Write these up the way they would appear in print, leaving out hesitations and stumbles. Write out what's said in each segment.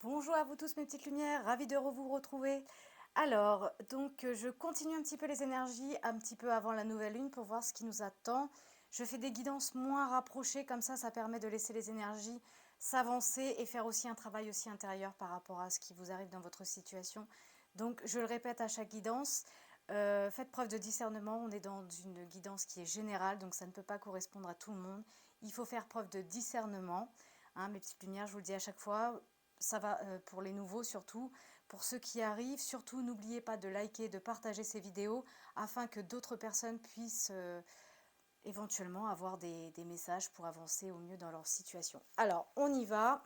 Bonjour à vous tous mes petites lumières, ravie de vous retrouver. Alors, je continue un petit peu les énergies un petit peu avant la nouvelle lune pour voir ce qui nous attend. Je fais des guidances moins rapprochées, comme ça permet de laisser les énergies s'avancer et faire aussi un travail aussi intérieur par rapport à ce qui vous arrive dans votre situation. Donc, je le répète à chaque guidance, faites preuve de discernement. On est dans une guidance qui est générale, donc ça ne peut pas correspondre à tout le monde. Il faut faire preuve de discernement. Hein, mes petites lumières, je vous le dis à chaque fois, ça va pour les nouveaux surtout. Pour ceux qui arrivent, surtout n'oubliez pas de liker, de partager ces vidéos afin que d'autres personnes puissent éventuellement avoir des messages pour avancer au mieux dans leur situation. Alors, on y va.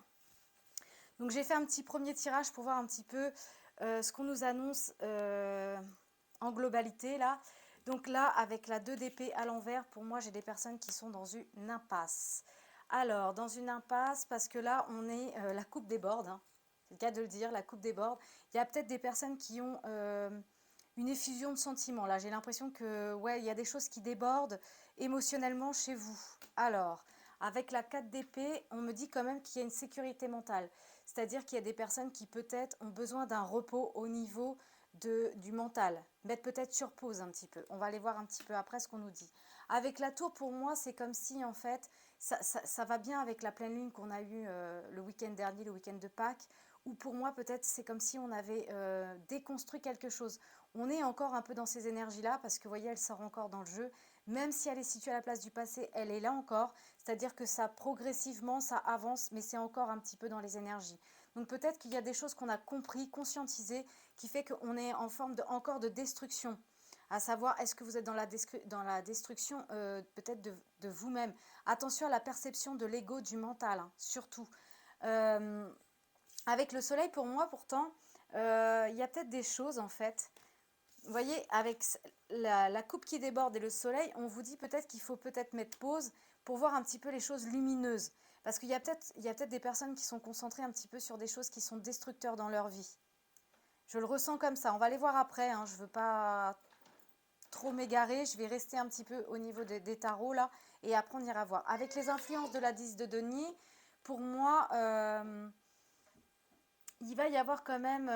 Donc j'ai fait un petit premier tirage pour voir un petit peu ce qu'on nous annonce en globalité là. Donc là, avec la 2 d'épée à l'envers, pour moi, j'ai des personnes qui sont dans une impasse. Alors, dans une impasse, parce que là, on est, la coupe déborde, hein. C'est le cas de le dire, la coupe déborde. Il y a peut-être des personnes qui ont une effusion de sentiments. Là, j'ai l'impression que, ouais, il y a des choses qui débordent émotionnellement chez vous. Alors, avec la 4 d'épée, on me dit quand même qu'il y a une sécurité mentale. C'est-à-dire qu'il y a des personnes qui peut-être ont besoin d'un repos au niveau du mental. Mettre peut-être sur pause un petit peu. On va aller voir un petit peu après ce qu'on nous dit. Avec la tour, pour moi, c'est comme si, en fait, ça va bien avec la pleine lune qu'on a eue le week-end dernier, le week-end de Pâques, où pour moi, peut-être, c'est comme si on avait déconstruit quelque chose. On est encore un peu dans ces énergies-là, parce que, vous voyez, elle sort encore dans le jeu. Même si elle est située à la place du passé, elle est là encore. C'est-à-dire que ça, progressivement, ça avance, mais c'est encore un petit peu dans les énergies. Donc peut-être qu'il y a des choses qu'on a compris, conscientisées, qui fait qu'on est en forme encore de destruction. À savoir, est-ce que vous êtes dans la destruction peut-être de vous-même. Attention à la perception de l'ego, du mental, hein, surtout. Euh, avec le soleil, pour moi, pourtant, il y a peut-être des choses, en fait. Vous voyez, avec la coupe qui déborde et le soleil, on vous dit peut-être qu'il faut peut-être mettre pause pour voir un petit peu les choses lumineuses. Parce qu'il y a peut-être des personnes qui sont concentrées un petit peu sur des choses qui sont destructeurs dans leur vie. Je le ressens comme ça. On va les voir après, hein. Je ne veux pas trop m'égarer. Je vais rester un petit peu au niveau des tarots là. Et après, on ira voir. Avec les influences de la 10 de denier, pour moi, il va y avoir quand même...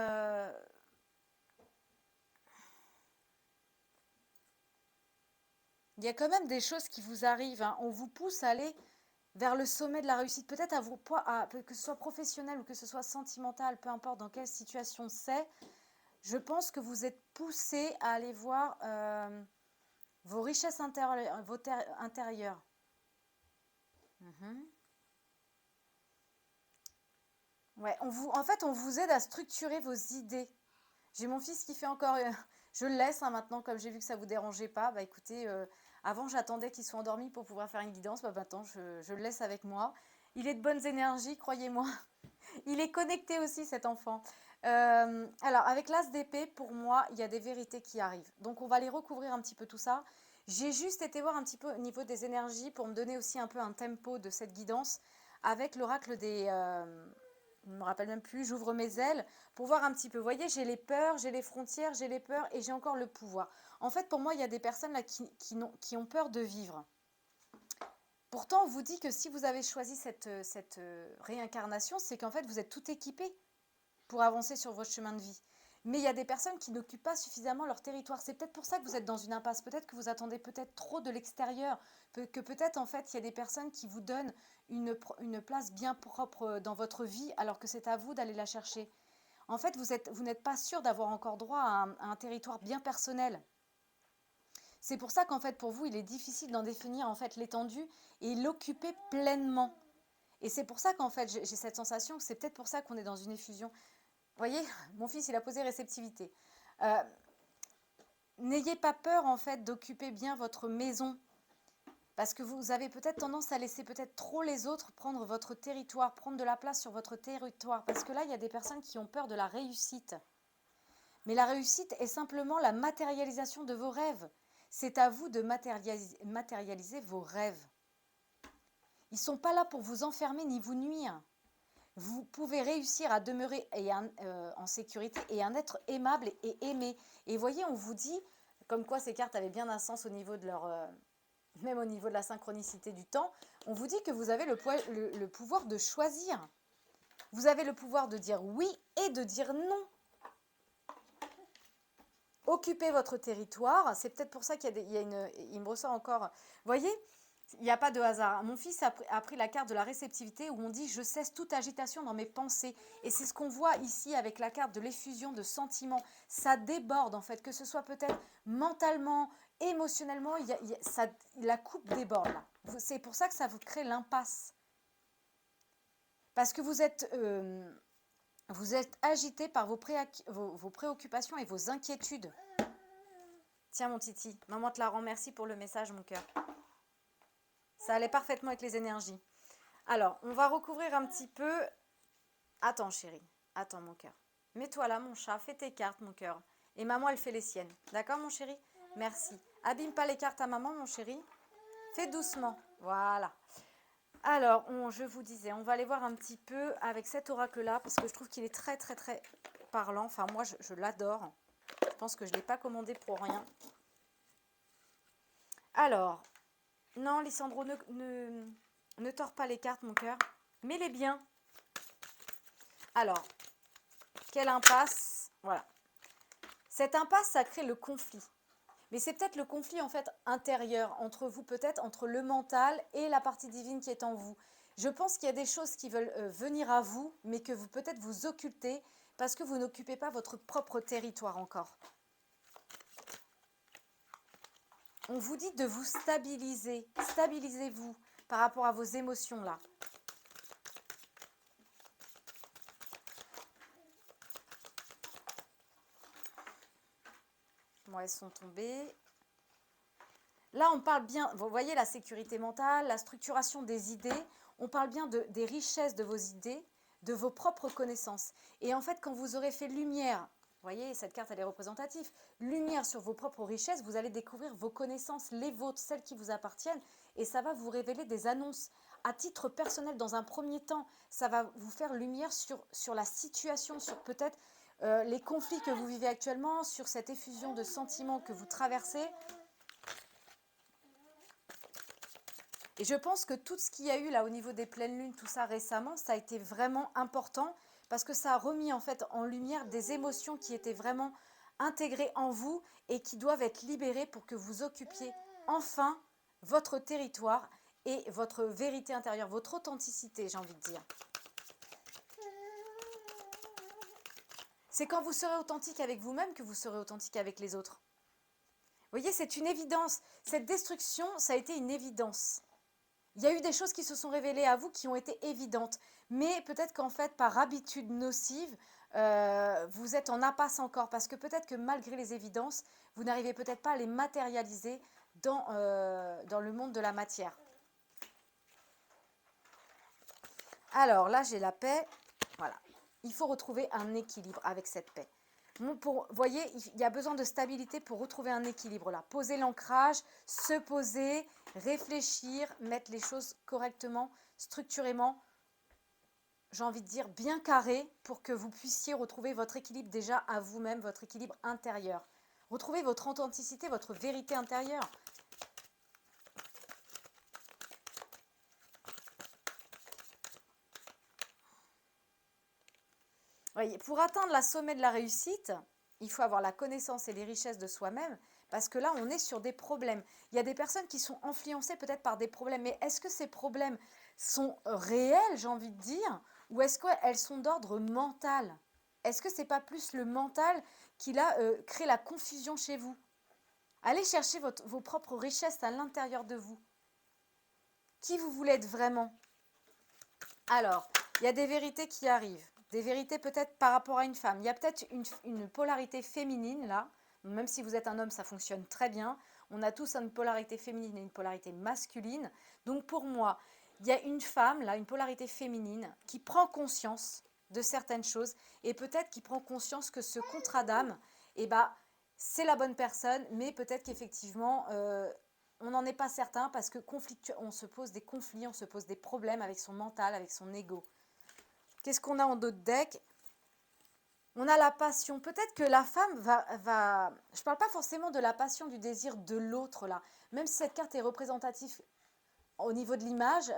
il y a quand même des choses qui vous arrivent, hein. On vous pousse à aller vers le sommet de la réussite. Peut-être que ce soit professionnel ou que ce soit sentimental, peu importe dans quelle situation c'est. Je pense que vous êtes poussé à aller voir vos richesses intérieures. Mhm. Ouais, en fait, on vous aide à structurer vos idées. J'ai mon fils qui fait encore... je le laisse hein, maintenant, comme j'ai vu que ça vous dérangeait pas. Bah écoutez, avant j'attendais qu'il soit endormi pour pouvoir faire une guidance. Bah maintenant, je le laisse avec moi. Il est de bonnes énergies, croyez-moi. Il est connecté aussi, cet enfant. Alors, avec l'as d'épée, pour moi, il y a des vérités qui arrivent. Donc, on va les recouvrir un petit peu tout ça. J'ai juste été voir un petit peu au niveau des énergies pour me donner aussi un peu un tempo de cette guidance avec l'oracle des... je ne me rappelle même plus, j'ouvre mes ailes pour voir un petit peu. Vous voyez, j'ai les peurs, j'ai les frontières, j'ai les peurs et j'ai encore le pouvoir. En fait, pour moi, il y a des personnes là qui ont peur de vivre. Pourtant, on vous dit que si vous avez choisi cette réincarnation, c'est qu'en fait, vous êtes tout équipé pour avancer sur votre chemin de vie. Mais il y a des personnes qui n'occupent pas suffisamment leur territoire. C'est peut-être pour ça que vous êtes dans une impasse. Peut-être que vous attendez peut-être trop de l'extérieur. Que peut-être, en fait, il y a des personnes qui vous donnent une place bien propre dans votre vie, alors que c'est à vous d'aller la chercher. En fait, vous n'êtes pas sûr d'avoir encore droit à un territoire bien personnel. C'est pour ça qu'en fait, pour vous, il est difficile d'en définir en fait l'étendue et l'occuper pleinement. Et c'est pour ça qu'en fait, j'ai cette sensation que c'est peut-être pour ça qu'on est dans une effusion. Vous voyez, mon fils, il a posé réceptivité. Euh, N'ayez pas peur, en fait, d'occuper bien votre maison. Parce que vous avez peut-être tendance à laisser peut-être trop les autres prendre votre territoire, prendre de la place sur votre territoire. Parce que là, il y a des personnes qui ont peur de la réussite. Mais la réussite est simplement la matérialisation de vos rêves. C'est à vous de matérialiser vos rêves. Ils ne sont pas là pour vous enfermer ni vous nuire. Vous pouvez réussir à demeurer en sécurité et un être aimable et aimé. Et voyez, on vous dit, comme quoi ces cartes avaient bien un sens au niveau de leur... même au niveau de la synchronicité du temps, on vous dit que vous avez le pouvoir de choisir. Vous avez le pouvoir de dire oui et de dire non. Occupez votre territoire. C'est peut-être pour ça qu'il y a il me ressort encore. Vous voyez, il n'y a pas de hasard. Mon fils a pris la carte de la réceptivité où on dit « Je cesse toute agitation dans mes pensées ». Et c'est ce qu'on voit ici avec la carte de l'effusion de sentiments. Ça déborde en fait, que ce soit peut-être mentalement, émotionnellement, la coupe déborde là. C'est pour ça que ça vous crée l'impasse. Parce que vous êtes agité par vos préoccupations et vos inquiétudes. Tiens mon Titi, maman te la rend, merci pour le message mon cœur. Ça allait parfaitement avec les énergies. Alors, on va recouvrir un petit peu. Attends chérie, attends mon cœur. Mets-toi là mon chat, fais tes cartes mon cœur. Et maman elle fait les siennes. D'accord mon chéri? Merci. Abîme pas les cartes à maman mon chéri. Fais doucement. Voilà. Alors, je vous disais, on va aller voir un petit peu avec cet oracle-là, parce que je trouve qu'il est très, très, très parlant. Enfin, moi, je l'adore. Je pense que je ne l'ai pas commandé pour rien. Alors, non, Lissandro, ne tords pas les cartes, mon cœur. Mets-les bien. Alors, quelle impasse. Voilà. Cette impasse, ça crée le conflit. Mais c'est peut-être le conflit en fait intérieur entre vous, peut-être entre le mental et la partie divine qui est en vous. Je pense qu'il y a des choses qui veulent venir à vous, mais que vous peut-être vous occultez parce que vous n'occupez pas votre propre territoire encore. On vous dit de vous stabiliser. Stabilisez-vous par rapport à vos émotions là. Bon, elles sont tombées. Là, on parle bien, vous voyez la sécurité mentale, la structuration des idées. On parle bien des richesses de vos idées, de vos propres connaissances. Et en fait, quand vous aurez fait lumière, vous voyez, cette carte, elle est représentative, lumière sur vos propres richesses, vous allez découvrir vos connaissances, les vôtres, celles qui vous appartiennent. Et ça va vous révéler des annonces. À titre personnel, dans un premier temps, ça va vous faire lumière sur la situation, sur peut-être les conflits que vous vivez actuellement, sur cette effusion de sentiments que vous traversez. Et je pense que tout ce qu'il y a eu là au niveau des pleines lunes, tout ça récemment, ça a été vraiment important parce que ça a remis en fait en lumière des émotions qui étaient vraiment intégrées en vous et qui doivent être libérées pour que vous occupiez enfin votre territoire et votre vérité intérieure, votre authenticité, j'ai envie de dire. C'est quand vous serez authentique avec vous-même que vous serez authentique avec les autres. Vous voyez, c'est une évidence. Cette destruction, ça a été une évidence. Il y a eu des choses qui se sont révélées à vous qui ont été évidentes. Mais peut-être qu'en fait, par habitude nocive, vous êtes en impasse encore. Parce que peut-être que malgré les évidences, vous n'arrivez peut-être pas à les matérialiser dans le monde de la matière. Alors là, j'ai la paix. Voilà. Il faut retrouver un équilibre avec cette paix. Vous voyez, il y a besoin de stabilité pour retrouver un équilibre là. Poser l'ancrage, se poser, réfléchir, mettre les choses correctement, structurément, j'ai envie de dire bien carré pour que vous puissiez retrouver votre équilibre déjà à vous-même, votre équilibre intérieur. Retrouvez votre authenticité, votre vérité intérieure. Voyez, pour atteindre la sommet de la réussite, il faut avoir la connaissance et les richesses de soi-même, parce que là, on est sur des problèmes. Il y a des personnes qui sont influencées peut-être par des problèmes, mais est-ce que ces problèmes sont réels, j'ai envie de dire, ou est-ce qu'elles sont d'ordre mental? Est-ce que ce n'est pas plus le mental qui là, crée la confusion chez vous? Allez chercher vos propres richesses à l'intérieur de vous. Qui vous voulez être vraiment? Alors, il y a des vérités qui arrivent. Des vérités peut-être par rapport à une femme. Il y a peut-être une polarité féminine là. Même si vous êtes un homme, ça fonctionne très bien. On a tous une polarité féminine et une polarité masculine. Donc pour moi, il y a une femme là, une polarité féminine qui prend conscience de certaines choses et peut-être qui prend conscience que ce contrat d'âme, eh ben, c'est la bonne personne, mais peut-être qu'effectivement, on n'en est pas certain parce que on se pose des conflits, on se pose des problèmes avec son mental, avec son ego. Qu'est-ce qu'on a en d'autres decks? On a la passion. Peut-être que la femme va... Je ne parle pas forcément de la passion, du désir de l'autre là. Même si cette carte est représentative au niveau de l'image,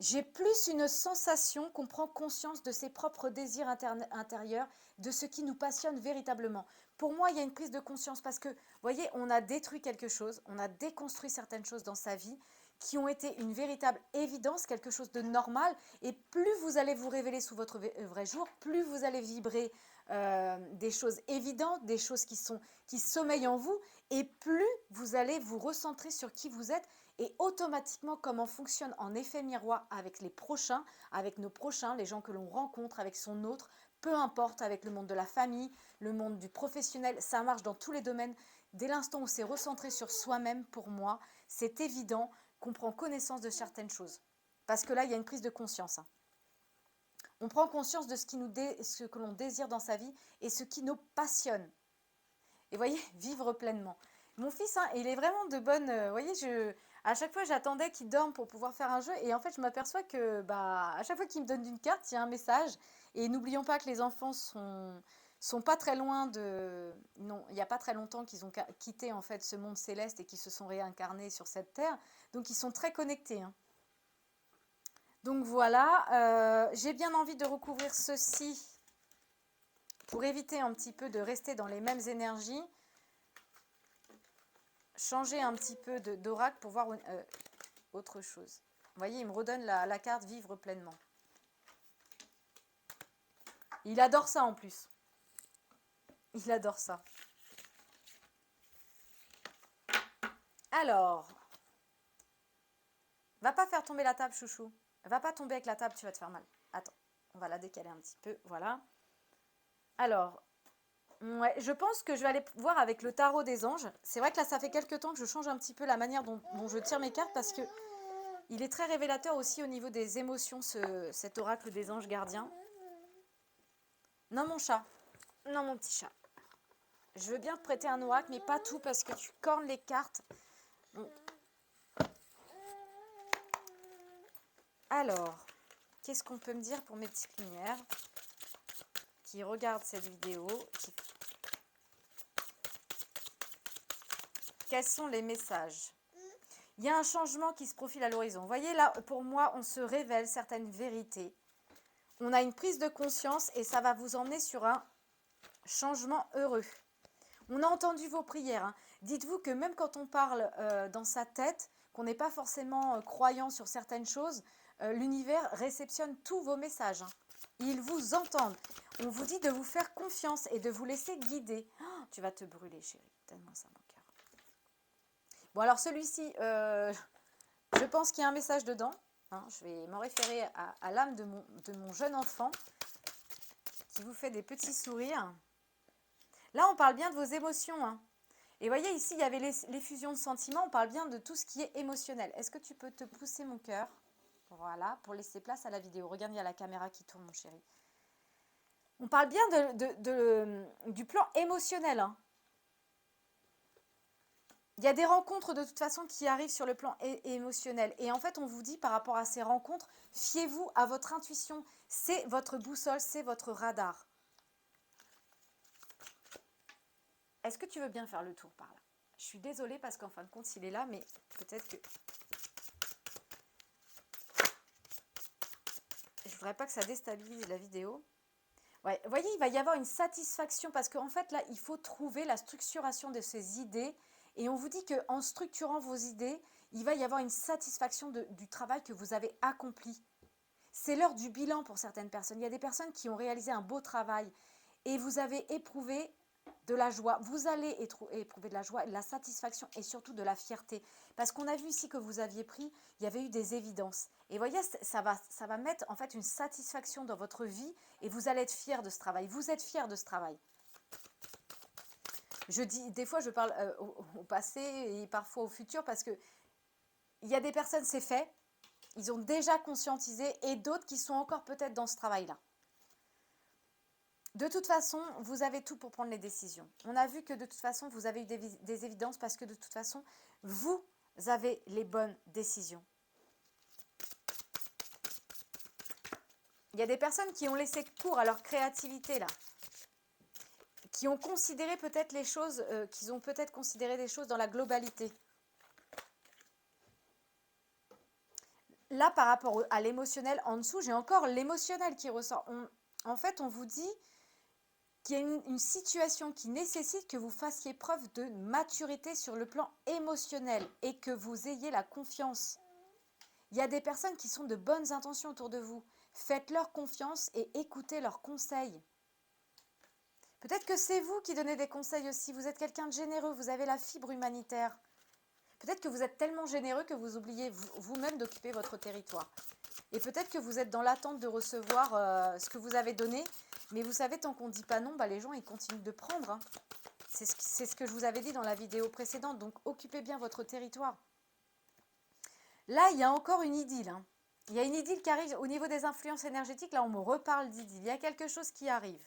J'ai plus une sensation qu'on prend conscience de ses propres désirs intérieurs, de ce qui nous passionne véritablement. Pour moi, il y a une prise de conscience parce que, vous voyez, on a détruit quelque chose, on a déconstruit certaines choses dans sa vie qui ont été une véritable évidence, quelque chose de normal. Et plus vous allez vous révéler sous votre vrai jour, plus vous allez vibrer des choses évidentes, des choses qui sommeillent en vous, et plus vous allez vous recentrer sur qui vous êtes et automatiquement comment fonctionne en effet miroir avec les prochains, avec nos prochains, les gens que l'on rencontre, avec son autre, peu importe, avec le monde de la famille, le monde du professionnel, ça marche dans tous les domaines. Dès l'instant où c'est recentré sur soi-même, pour moi, c'est évident qu'on prend connaissance de certaines choses. Parce que là, il y a une prise de conscience. Hein. On prend conscience de ce que l'on désire dans sa vie et ce qui nous passionne. Et vous voyez, vivre pleinement. Mon fils, hein, il est vraiment de bonne... Vous voyez, à chaque fois, j'attendais qu'il dorme pour pouvoir faire un jeu. Et en fait, je m'aperçois que à chaque fois qu'il me donne une carte, il y a un message. Et n'oublions pas que les enfants sont pas très loin de... Non, il n'y a pas très longtemps qu'ils ont quitté en fait ce monde céleste et qu'ils se sont réincarnés sur cette terre. Donc, ils sont très connectés. Hein. Donc, voilà. J'ai bien envie de recouvrir ceci pour éviter un petit peu de rester dans les mêmes énergies. Changer un petit peu d'oracle pour voir autre chose. Vous voyez, il me redonne la carte vivre pleinement. Il adore ça en plus. Il adore ça. Alors, va pas faire tomber la table, chouchou. Va pas tomber avec la table, tu vas te faire mal. Attends, on va la décaler un petit peu. Voilà. Alors, ouais, je pense que je vais aller voir avec le tarot des anges. C'est vrai que là, ça fait quelques temps que je change un petit peu la manière dont je tire mes cartes parce que il est très révélateur aussi au niveau des émotions, cet oracle des anges gardiens. Non, mon chat. Non, mon petit chat. Je veux bien te prêter un oracle, mais pas tout parce que tu cornes les cartes. Donc. Alors, qu'est-ce qu'on peut me dire pour mes petites lumières qui regardent cette vidéo Quels sont les messages? Il y a un changement qui se profile à l'horizon. Vous voyez là, pour moi, on se révèle certaines vérités. On a une prise de conscience et ça va vous emmener sur un changement heureux. On a entendu vos prières. Hein. Dites-vous que même quand on parle dans sa tête, qu'on n'est pas forcément croyant sur certaines choses, l'univers réceptionne tous vos messages. Hein. Ils vous entendent. On vous dit de vous faire confiance et de vous laisser guider. Oh, tu vas te brûler, chérie. Tellement ça, mon cœur. Bon, alors celui-ci, je pense qu'il y a un message dedans. Hein. Je vais m'en référer à l'âme de mon jeune enfant qui vous fait des petits sourires. Là, on parle bien de vos émotions. Hein. Et voyez, ici, il y avait l'effusion de sentiments. On parle bien de tout ce qui est émotionnel. Est-ce que tu peux te pousser, mon cœur? Voilà, pour laisser place à la vidéo. Regarde, il y a la caméra qui tourne, mon chéri. On parle bien du plan émotionnel. Hein. Il y a des rencontres, de toute façon, qui arrivent sur le plan émotionnel. Et en fait, on vous dit, par rapport à ces rencontres, fiez-vous à votre intuition. C'est votre boussole, c'est votre radar. Est-ce que tu veux bien faire le tour par là? Je suis désolée parce qu'en fin de compte, il est là, mais peut-être que... Je ne voudrais pas que ça déstabilise la vidéo. Ouais, vous voyez, il va y avoir une satisfaction parce qu'en fait, là, il faut trouver la structuration de ces idées. Et on vous dit qu'en structurant vos idées, il va y avoir une satisfaction du travail que vous avez accompli. C'est l'heure du bilan pour certaines personnes. Il y a des personnes qui ont réalisé un beau travail et vous avez éprouvé de la joie. Vous allez éprouver de la joie, de la satisfaction et surtout de la fierté. Parce qu'on a vu ici que vous aviez pris, il y avait eu des évidences. Et vous voyez, ça va mettre en fait une satisfaction dans votre vie et vous allez être fiers de ce travail. Vous êtes fiers de ce travail. Je dis, des fois je parle au passé et parfois au futur parce que il y a des personnes, c'est fait, ils ont déjà conscientisé et d'autres qui sont encore peut-être dans ce travail-là. De toute façon, vous avez tout pour prendre les décisions. On a vu que de toute façon, vous avez eu des évidences parce que de toute façon, vous avez les bonnes décisions. Il y a des personnes qui ont laissé cours à leur créativité là, qui ont considéré peut-être les choses, qu'ils ont peut-être considéré des choses dans la globalité. Là, par rapport à l'émotionnel en dessous, j'ai encore l'émotionnel qui ressort. En fait, on vous dit qu'il y a une situation qui nécessite que vous fassiez preuve de maturité sur le plan émotionnel et que vous ayez la confiance. Il y a des personnes qui sont de bonnes intentions autour de vous. Faites-leur confiance et écoutez leurs conseils. Peut-être que c'est vous qui donnez des conseils aussi. Vous êtes quelqu'un de généreux, vous avez la fibre humanitaire. Peut-être que vous êtes tellement généreux que vous oubliez vous-même d'occuper votre territoire. Et peut-être que vous êtes dans l'attente de recevoir ce que vous avez donné. Mais vous savez, tant qu'on ne dit pas non, bah, les gens ils continuent de prendre. Hein. C'est ce que je vous avais dit dans la vidéo précédente. Donc, occupez bien votre territoire. Là, il y a encore une idylle. Hein. Il y a une idylle qui arrive au niveau des influences énergétiques. Là, on me reparle d'idylle. Il y a quelque chose qui arrive.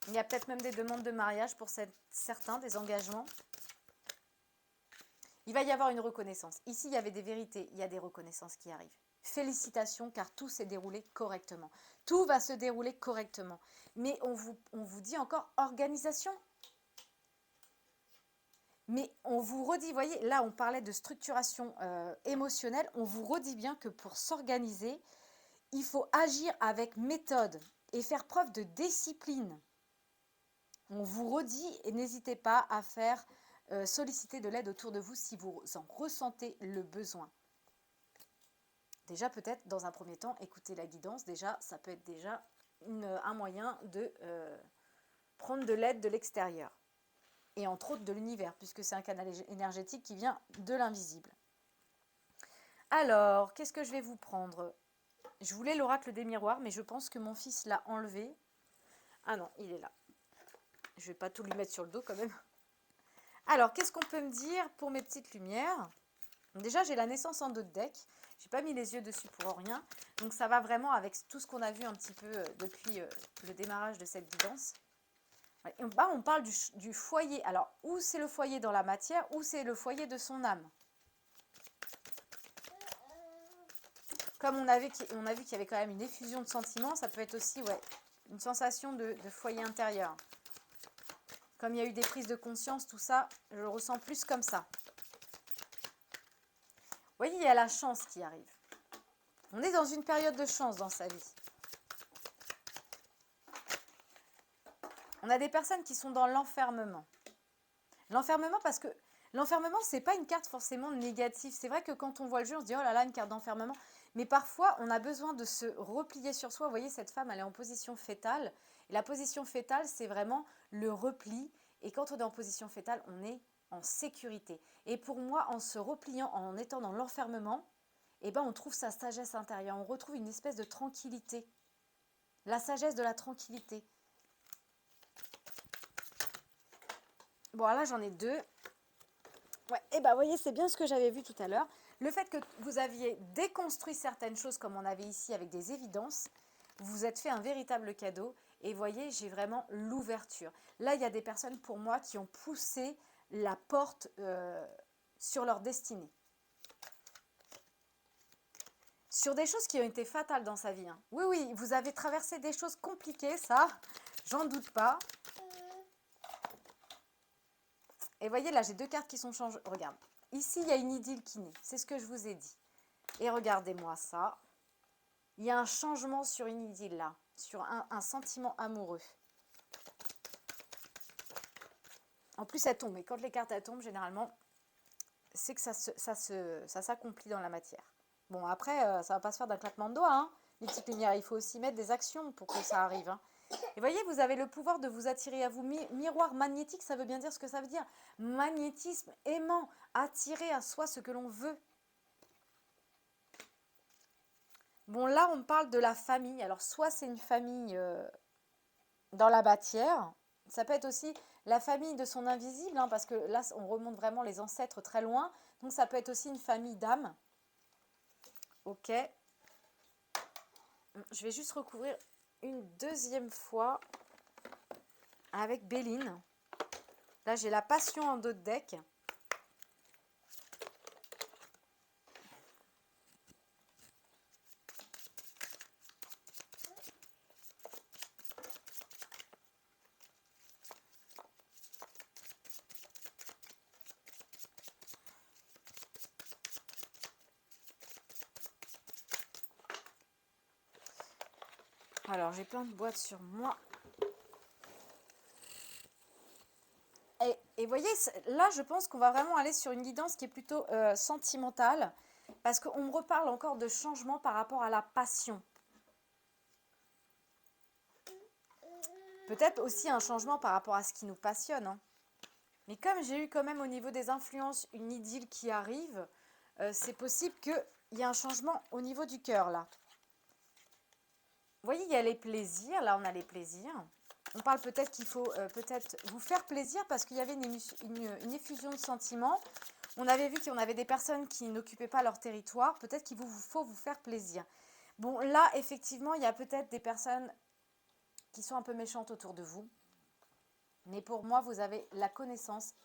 Il y a peut-être même des demandes de mariage pour certains, des engagements. Il va y avoir une reconnaissance. Ici, il y avait des vérités, il y a des reconnaissances qui arrivent. Félicitations, car tout s'est déroulé correctement. Tout va se dérouler correctement. Mais on vous dit encore organisation. Mais on vous redit, voyez, là on parlait de structuration émotionnelle, on vous redit bien que pour s'organiser, il faut agir avec méthode et faire preuve de discipline. On vous redit et n'hésitez pas à faire solliciter de l'aide autour de vous si vous en ressentez le besoin. Déjà peut-être dans un premier temps, écouter la guidance, déjà ça peut être déjà un moyen de prendre de l'aide de l'extérieur. Et entre autres de l'univers, puisque c'est un canal énergétique qui vient de l'invisible. Alors, qu'est-ce que je vais vous prendre? Je voulais l'oracle des miroirs, mais je pense que mon fils l'a enlevé. Ah non, il est là. Je ne vais pas tout lui mettre sur le dos quand même. Alors, qu'est-ce qu'on peut me dire pour mes petites lumières? Déjà, j'ai la naissance en 2 decks. Je n'ai pas mis les yeux dessus pour rien. Donc, ça va vraiment avec tout ce qu'on a vu un petit peu depuis le démarrage de cette guidance. On parle du foyer. Alors, où c'est le foyer dans la matière, ou c'est le foyer de son âme. Comme on a vu qu'il y avait quand même une effusion de sentiments, ça peut être aussi une sensation de foyer intérieur. Comme il y a eu des prises de conscience, tout ça, je le ressens plus comme ça. Vous voyez, il y a la chance qui arrive. On est dans une période de chance dans sa vie. On a des personnes qui sont dans l'enfermement. L'enfermement parce que l'enfermement, ce n'est pas une carte forcément négative. C'est vrai que quand on voit le jeu, on se dit « Oh là là, une carte d'enfermement ». Mais parfois, on a besoin de se replier sur soi. Vous voyez, cette femme, elle est en position fétale. Et la position fétale, c'est vraiment le repli. Et quand on est en position fétale, on est en sécurité. Et pour moi, en se repliant, en étant dans l'enfermement, eh ben, on trouve sa sagesse intérieure. On retrouve une espèce de tranquillité. La sagesse de la tranquillité. Bon, là, j'en ai 2. Ouais, et ben, vous voyez, c'est bien ce que j'avais vu tout à l'heure. Le fait que vous aviez déconstruit certaines choses, comme on avait ici avec des évidences, vous vous êtes fait un véritable cadeau. Et vous voyez, j'ai vraiment l'ouverture. Là, il y a des personnes, pour moi, qui ont poussé la porte sur leur destinée. Sur des choses qui ont été fatales dans sa vie. Hein. Oui, oui, vous avez traversé des choses compliquées, ça, j'en doute pas. Et voyez, là, j'ai 2 cartes qui sont changées. Regarde, ici, il y a une idylle qui naît. C'est ce que je vous ai dit. Et regardez-moi ça. Il y a un changement sur une idylle, là. Sur un sentiment amoureux. En plus, elle tombe. Et quand les cartes, elles tombent, généralement, c'est que ça s'accomplit dans la matière. Bon, après, ça ne va pas se faire d'un claquement de doigts, hein. Les petites lumières, il faut aussi mettre des actions pour que ça arrive, hein. Et voyez, vous avez le pouvoir de vous attirer à vous. Miroir magnétique, ça veut bien dire ce que ça veut dire. Magnétisme, aimant, attirer à soi ce que l'on veut. Bon, là, on parle de la famille. Alors, soit c'est une famille dans la matière. Ça peut être aussi la famille de son invisible, hein, parce que là, on remonte vraiment les ancêtres très loin. Donc, ça peut être aussi une famille d'âmes. Ok. Je vais juste recouvrir une 2e fois avec Béline. Là, j'ai la passion en 2 decks. Alors, j'ai plein de boîtes sur moi. Et voyez, là, je pense qu'on va vraiment aller sur une guidance qui est plutôt sentimentale, parce qu'on me reparle encore de changement par rapport à la passion. Peut-être aussi un changement par rapport à ce qui nous passionne, hein. Mais comme j'ai eu quand même au niveau des influences une idylle qui arrive, c'est possible qu'il y ait un changement au niveau du cœur, là. Vous voyez, il y a les plaisirs, là on a les plaisirs. On parle peut-être qu'il faut peut-être vous faire plaisir parce qu'il y avait une effusion de sentiments. On avait vu qu'on avait des personnes qui n'occupaient pas leur territoire. Peut-être qu'il vous faut vous faire plaisir. Bon, là, effectivement, il y a peut-être des personnes qui sont un peu méchantes autour de vous. Mais pour moi, vous avez la connaissance,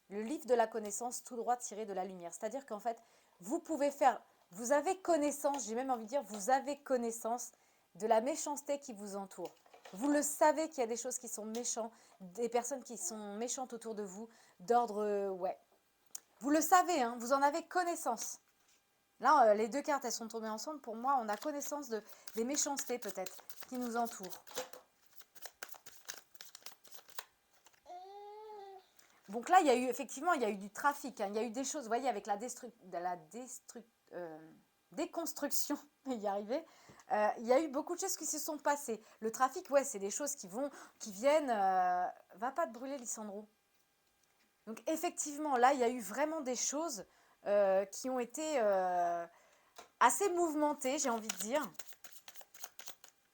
le livre de la connaissance tout droit tiré de la lumière. C'est-à-dire qu'en fait, vous pouvez faire, vous avez connaissance, j'ai même envie de dire, vous avez connaissance de la méchanceté qui vous entoure. Vous le savez qu'il y a des choses qui sont méchantes, des personnes qui sont méchantes autour de vous, d'ordre, ouais. Vous le savez, hein, vous en avez connaissance. Là, les deux cartes, elles sont tombées ensemble. Pour moi, on a connaissance des méchancetés peut-être qui nous entourent. Donc là, il y a eu effectivement, il y a eu du trafic, hein, il y a eu des choses, vous voyez, avec la déconstruction, y arriver, il y a eu beaucoup de choses qui se sont passées. Le trafic, ouais, c'est des choses qui viennent. Va pas te brûler, Lissandro. Donc effectivement, là, il y a eu vraiment des choses qui ont été assez mouvementées, j'ai envie de dire.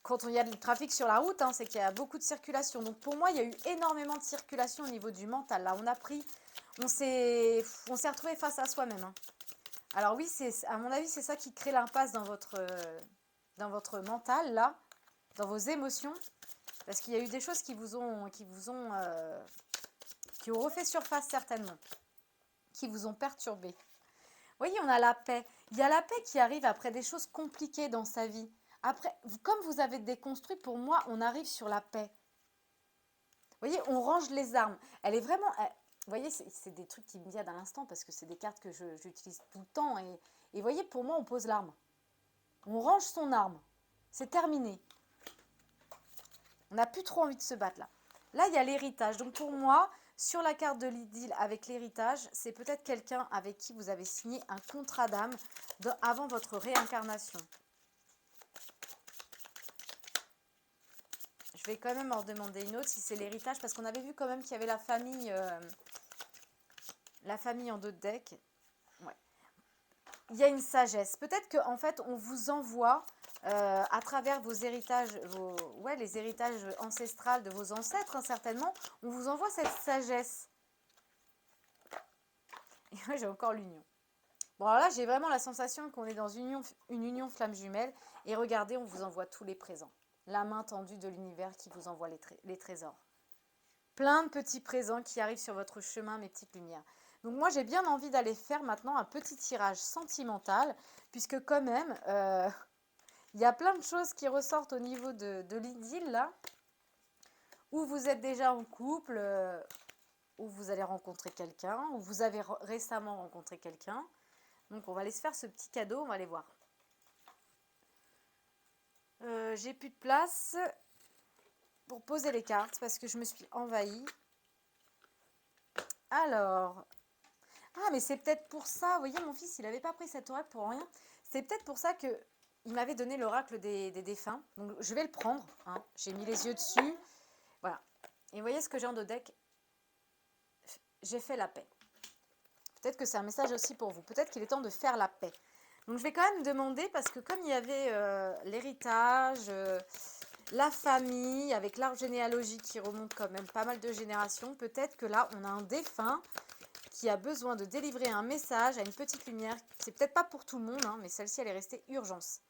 Quand il y a du trafic sur la route, hein, c'est qu'il y a beaucoup de circulation. Donc pour moi, il y a eu énormément de circulation au niveau du mental. Là, on s'est retrouvé face à soi-même, hein. Alors oui, à mon avis, c'est ça qui crée l'impasse dans votre mental, là, dans vos émotions. Parce qu'il y a eu des choses qui ont refait surface certainement, qui vous ont perturbé. Vous voyez, on a la paix. Il y a la paix qui arrive après des choses compliquées dans sa vie. Après, comme vous avez déconstruit, pour moi, on arrive sur la paix. Vous voyez, on range les armes. Elle est vraiment... vous voyez, c'est des trucs qui me viennent à l'instant parce que c'est des cartes que j'utilise tout le temps. Et vous voyez, pour moi, on pose l'arme. On range son arme. C'est terminé. On n'a plus trop envie de se battre là. Là, il y a l'héritage. Donc pour moi, sur la carte de l'idylle avec l'héritage, c'est peut-être quelqu'un avec qui vous avez signé un contrat d'âme avant votre réincarnation. Je vais quand même en demander une autre si c'est l'héritage, parce qu'on avait vu quand même qu'il y avait la famille en dos de deck. Ouais. Il y a une sagesse. Peut-être qu'en fait, on vous envoie à travers vos héritages, les héritages ancestrales de vos ancêtres, hein, certainement, on vous envoie cette sagesse. Et moi, j'ai encore l'union. Bon, alors là, j'ai vraiment la sensation qu'on est dans une union flamme jumelle. Et regardez, on vous envoie tous les présents. La main tendue de l'univers qui vous envoie les trésors. Plein de petits présents qui arrivent sur votre chemin, mes petites lumières. Donc moi, j'ai bien envie d'aller faire maintenant un petit tirage sentimental, puisque quand même, il y a plein de choses qui ressortent au niveau de l'idylle, là, où vous êtes déjà en couple, où vous allez rencontrer quelqu'un, où vous avez récemment rencontré quelqu'un. Donc on va aller se faire ce petit cadeau, on va aller voir. J'ai plus de place pour poser les cartes parce que je me suis envahie. Alors, mais c'est peut-être pour ça, vous voyez, mon fils, il n'avait pas pris cet oracle pour rien. C'est peut-être pour ça qu'il m'avait donné l'oracle des défunts. Donc je vais le prendre, hein. J'ai mis les yeux dessus. Voilà. Et vous voyez ce que j'ai en dos deck? J'ai fait la paix. Peut-être que c'est un message aussi pour vous. Peut-être qu'il est temps de faire la paix. Donc je vais quand même demander, parce que comme il y avait l'héritage, la famille, avec l'arbre généalogique qui remonte quand même pas mal de générations, peut-être que là, on a un défunt qui a besoin de délivrer un message à une petite lumière. C'est peut-être pas pour tout le monde, hein, mais celle-ci, elle est restée urgence.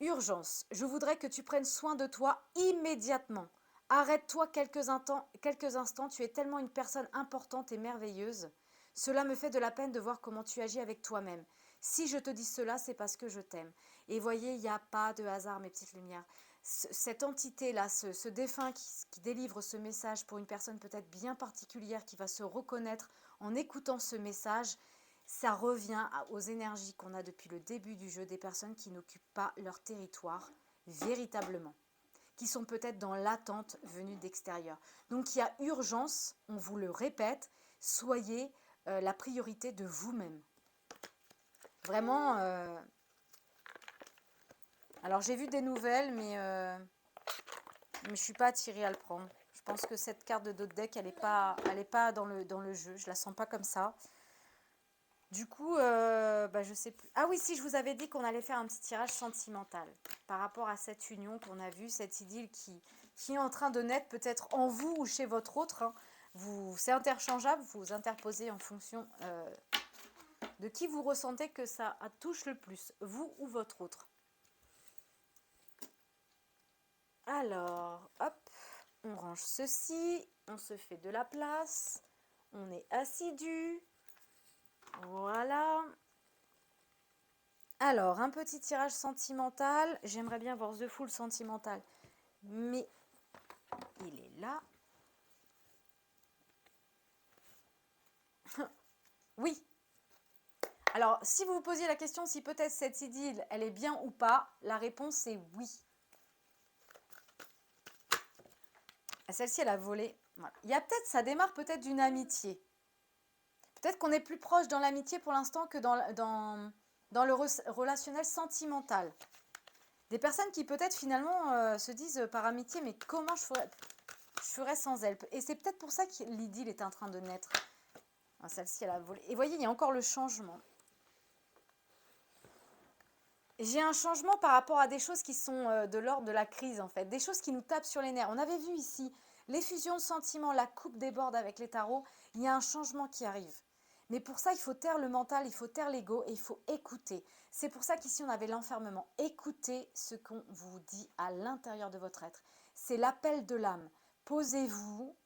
Urgence, je voudrais que tu prennes soin de toi immédiatement. Arrête-toi quelques instants, tu es tellement une personne importante et merveilleuse. Cela me fait de la peine de voir comment tu agis avec toi-même. Si je te dis cela, c'est parce que je t'aime. Et voyez, il n'y a pas de hasard, mes petites lumières. Cette entité-là, ce défunt qui délivre ce message pour une personne peut-être bien particulière qui va se reconnaître en écoutant ce message, ça revient aux énergies qu'on a depuis le début du jeu, des personnes qui n'occupent pas leur territoire véritablement, qui sont peut-être dans l'attente venue d'extérieur. Donc il y a urgence, on vous le répète, soyez la priorité de vous-même. Vraiment, alors j'ai vu des nouvelles, mais je ne suis pas attirée à le prendre. Je pense que cette carte de dos de deck, elle est pas dans le jeu. Je la sens pas comme ça. Du coup, bah, je sais plus. Ah oui, si, je vous avais dit qu'on allait faire un petit tirage sentimental par rapport à cette union qu'on a vue, cette idylle qui est en train de naître peut-être en vous ou chez votre autre. Hein. C'est interchangeable, vous interposez en fonction de qui vous ressentez que ça touche le plus, vous ou votre autre. Alors, hop, on range ceci, on se fait de la place, on est assidu. Voilà. Alors, un petit tirage sentimental. J'aimerais bien voir The Fool sentimental, mais il est là. Oui. Alors, si vous vous posiez la question si peut-être cette idylle, elle est bien ou pas, la réponse est oui. Celle-ci, elle a volé. Voilà. Il y a peut-être, ça démarre peut-être d'une amitié. Peut-être qu'on est plus proche dans l'amitié pour l'instant que dans le relationnel sentimental. Des personnes qui peut-être finalement se disent par amitié, mais comment je ferais sans elle? Et c'est peut-être pour ça que l'idylle est en train de naître. Ah, celle-ci, elle a volé. Et voyez, il y a encore le changement. J'ai un changement par rapport à des choses qui sont de l'ordre de la crise, en fait. Des choses qui nous tapent sur les nerfs. On avait vu ici l'effusion de sentiments, la coupe déborde avec les tarots. Il y a un changement qui arrive. Mais pour ça, il faut taire le mental, il faut taire l'ego et il faut écouter. C'est pour ça qu'ici, on avait l'enfermement. Écoutez ce qu'on vous dit à l'intérieur de votre être. C'est l'appel de l'âme. Posez-vous,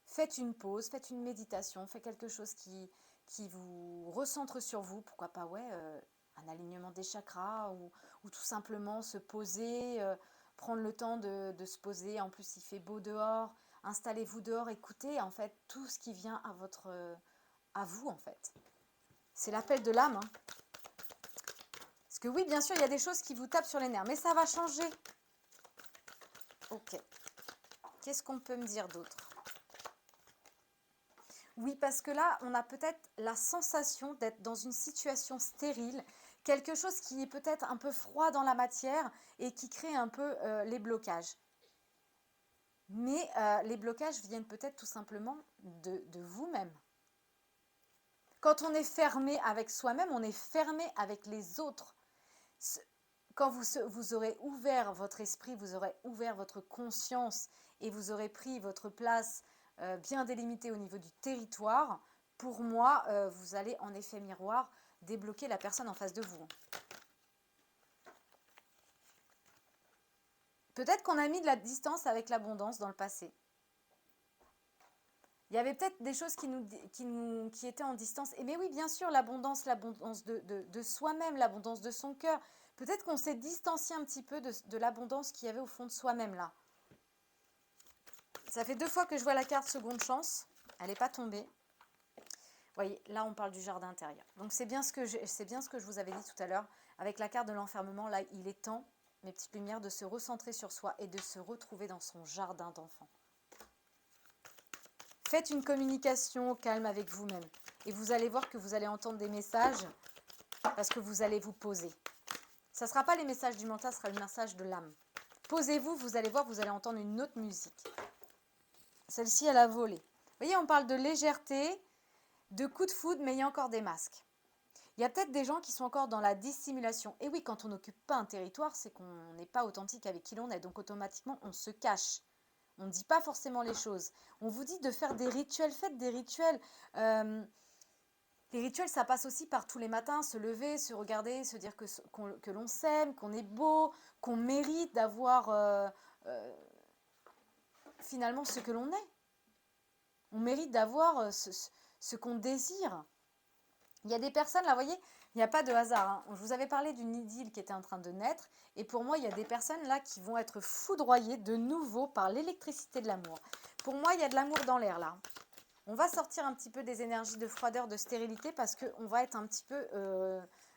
faites une pause, faites une méditation, faites quelque chose qui vous recentre sur vous. Pourquoi pas, ouais, un alignement des chakras ou tout simplement se poser, prendre le temps de se poser. En plus, il fait beau dehors. Installez-vous dehors, écoutez en fait tout ce qui vient à vous en fait. C'est l'appel de l'âme. Hein. Parce que oui, bien sûr, il y a des choses qui vous tapent sur les nerfs, mais ça va changer. Ok. Qu'est-ce qu'on peut me dire d'autre? Oui, parce que là, on a peut-être la sensation d'être dans une situation stérile, quelque chose qui est peut-être un peu froid dans la matière et qui crée un peu les blocages. Mais les blocages viennent peut-être tout simplement de vous-même. Quand on est fermé avec soi-même, on est fermé avec les autres. Quand vous aurez ouvert votre esprit, vous aurez ouvert votre conscience et vous aurez pris votre place bien délimitée au niveau du territoire, pour moi, vous allez en effet miroir débloquer la personne en face de vous. Peut-être qu'on a mis de la distance avec l'abondance dans le passé. Il y avait peut-être des choses qui étaient en distance. Et mais oui, bien sûr, l'abondance de soi-même, l'abondance de son cœur. Peut-être qu'on s'est distancié un petit peu de l'abondance qu'il y avait au fond de soi-même là. Ça fait 2 fois que je vois la carte seconde chance. Elle n'est pas tombée. Vous voyez, là on parle du jardin intérieur. Donc c'est bien ce que je vous avais dit tout à l'heure. Avec la carte de l'enfermement, là il est temps, mes petites lumières, de se recentrer sur soi et de se retrouver dans son jardin d'enfant. Faites une communication au calme avec vous-même. Et vous allez voir que vous allez entendre des messages parce que vous allez vous poser. Ça ne sera pas les messages du mental, ce sera le message de l'âme. Posez-vous, vous allez voir, vous allez entendre une autre musique. Celle-ci, elle a volé. Vous voyez, on parle de légèreté, de coup de foudre, mais il y a encore des masques. Il y a peut-être des gens qui sont encore dans la dissimulation. Et oui, quand on n'occupe pas un territoire, c'est qu'on n'est pas authentique avec qui l'on est. Donc automatiquement, on se cache. On ne dit pas forcément les choses. On vous dit de faire des rituels. Faites des rituels. Les rituels, ça passe aussi par tous les matins, se lever, se regarder, se dire que l'on s'aime, qu'on est beau, qu'on mérite d'avoir finalement ce que l'on est. On mérite d'avoir ce qu'on désire. Il y a des personnes, là, vous voyez, il n'y a pas de hasard. Hein. Je vous avais parlé d'une idylle qui était en train de naître. Et pour moi, il y a des personnes, là, qui vont être foudroyées de nouveau par l'électricité de l'amour. Pour moi, il y a de l'amour dans l'air, là. On va sortir un petit peu des énergies de froideur, de stérilité, parce qu'on va être un petit peu,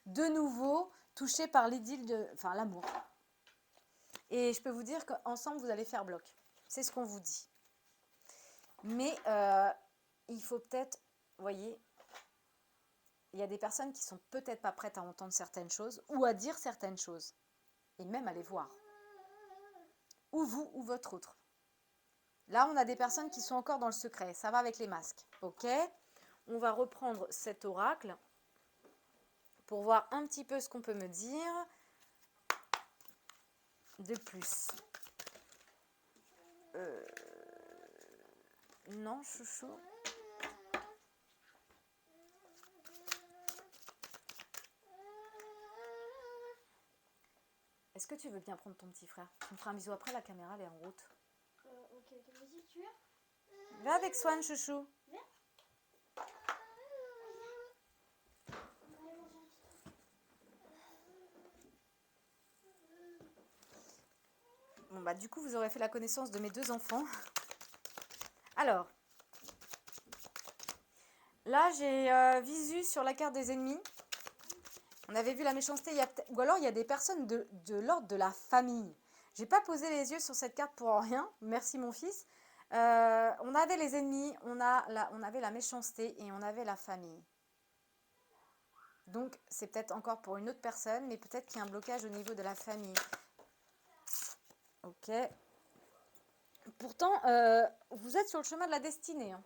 de nouveau, touché par l'idylle, enfin, l'amour. Et je peux vous dire qu'ensemble, vous allez faire bloc. C'est ce qu'on vous dit. Mais il faut peut-être, vous voyez, il y a des personnes qui sont peut-être pas prêtes à entendre certaines choses ou à dire certaines choses. Et même à les voir. Ou vous ou votre autre. Là, on a des personnes qui sont encore dans le secret. Ça va avec les masques. Ok? On va reprendre cet oracle pour voir un petit peu ce qu'on peut me dire de plus. Non, chouchou. Est-ce que tu veux bien prendre ton petit frère? Tu me feras un bisou après, la caméra elle est en route. Ok, vas-y, tu viens? Va avec Swan, chouchou. Viens. Bon bah du coup vous aurez fait la connaissance de mes deux enfants. Alors, là j'ai visu sur la carte des ennemis. On avait vu la méchanceté, ou alors il y a des personnes de l'ordre de la famille. J'ai pas posé les yeux sur cette carte pour rien, merci mon fils. On avait les ennemis, on avait la méchanceté et on avait la famille. Donc c'est peut-être encore pour une autre personne, mais peut-être qu'il y a un blocage au niveau de la famille. Ok. Pourtant, vous êtes sur le chemin de la destinée. Hein.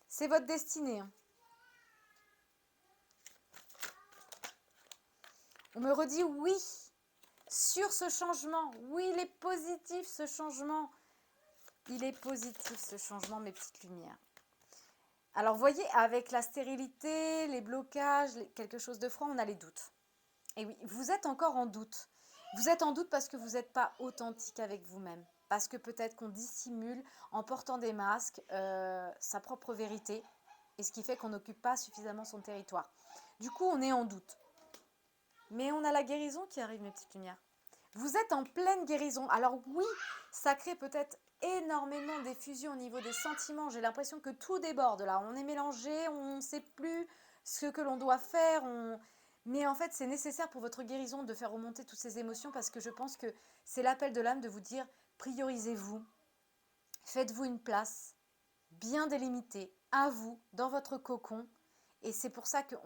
C'est votre destinée. Hein. On me redit oui sur ce changement. Oui, il est positif ce changement. Il est positif ce changement, mes petites lumières. Alors, vous voyez, avec la stérilité, les blocages, quelque chose de froid, on a les doutes. Et oui, vous êtes encore en doute. Vous êtes en doute parce que vous n'êtes pas authentique avec vous-même. Parce que peut-être qu'on dissimule en portant des masques sa propre vérité. Et ce qui fait qu'on n'occupe pas suffisamment son territoire. Du coup, on est en doute. Mais on a la guérison qui arrive, mes petites lumières. Vous êtes en pleine guérison. Alors oui, ça crée peut-être énormément d'effusion au niveau des sentiments. J'ai l'impression que tout déborde là. On est mélangé, on ne sait plus ce que l'on doit faire. Mais en fait, c'est nécessaire pour votre guérison de faire remonter toutes ces émotions parce que je pense que c'est l'appel de l'âme de vous dire priorisez-vous, faites-vous une place bien délimitée à vous, dans votre cocon. Et c'est pour ça que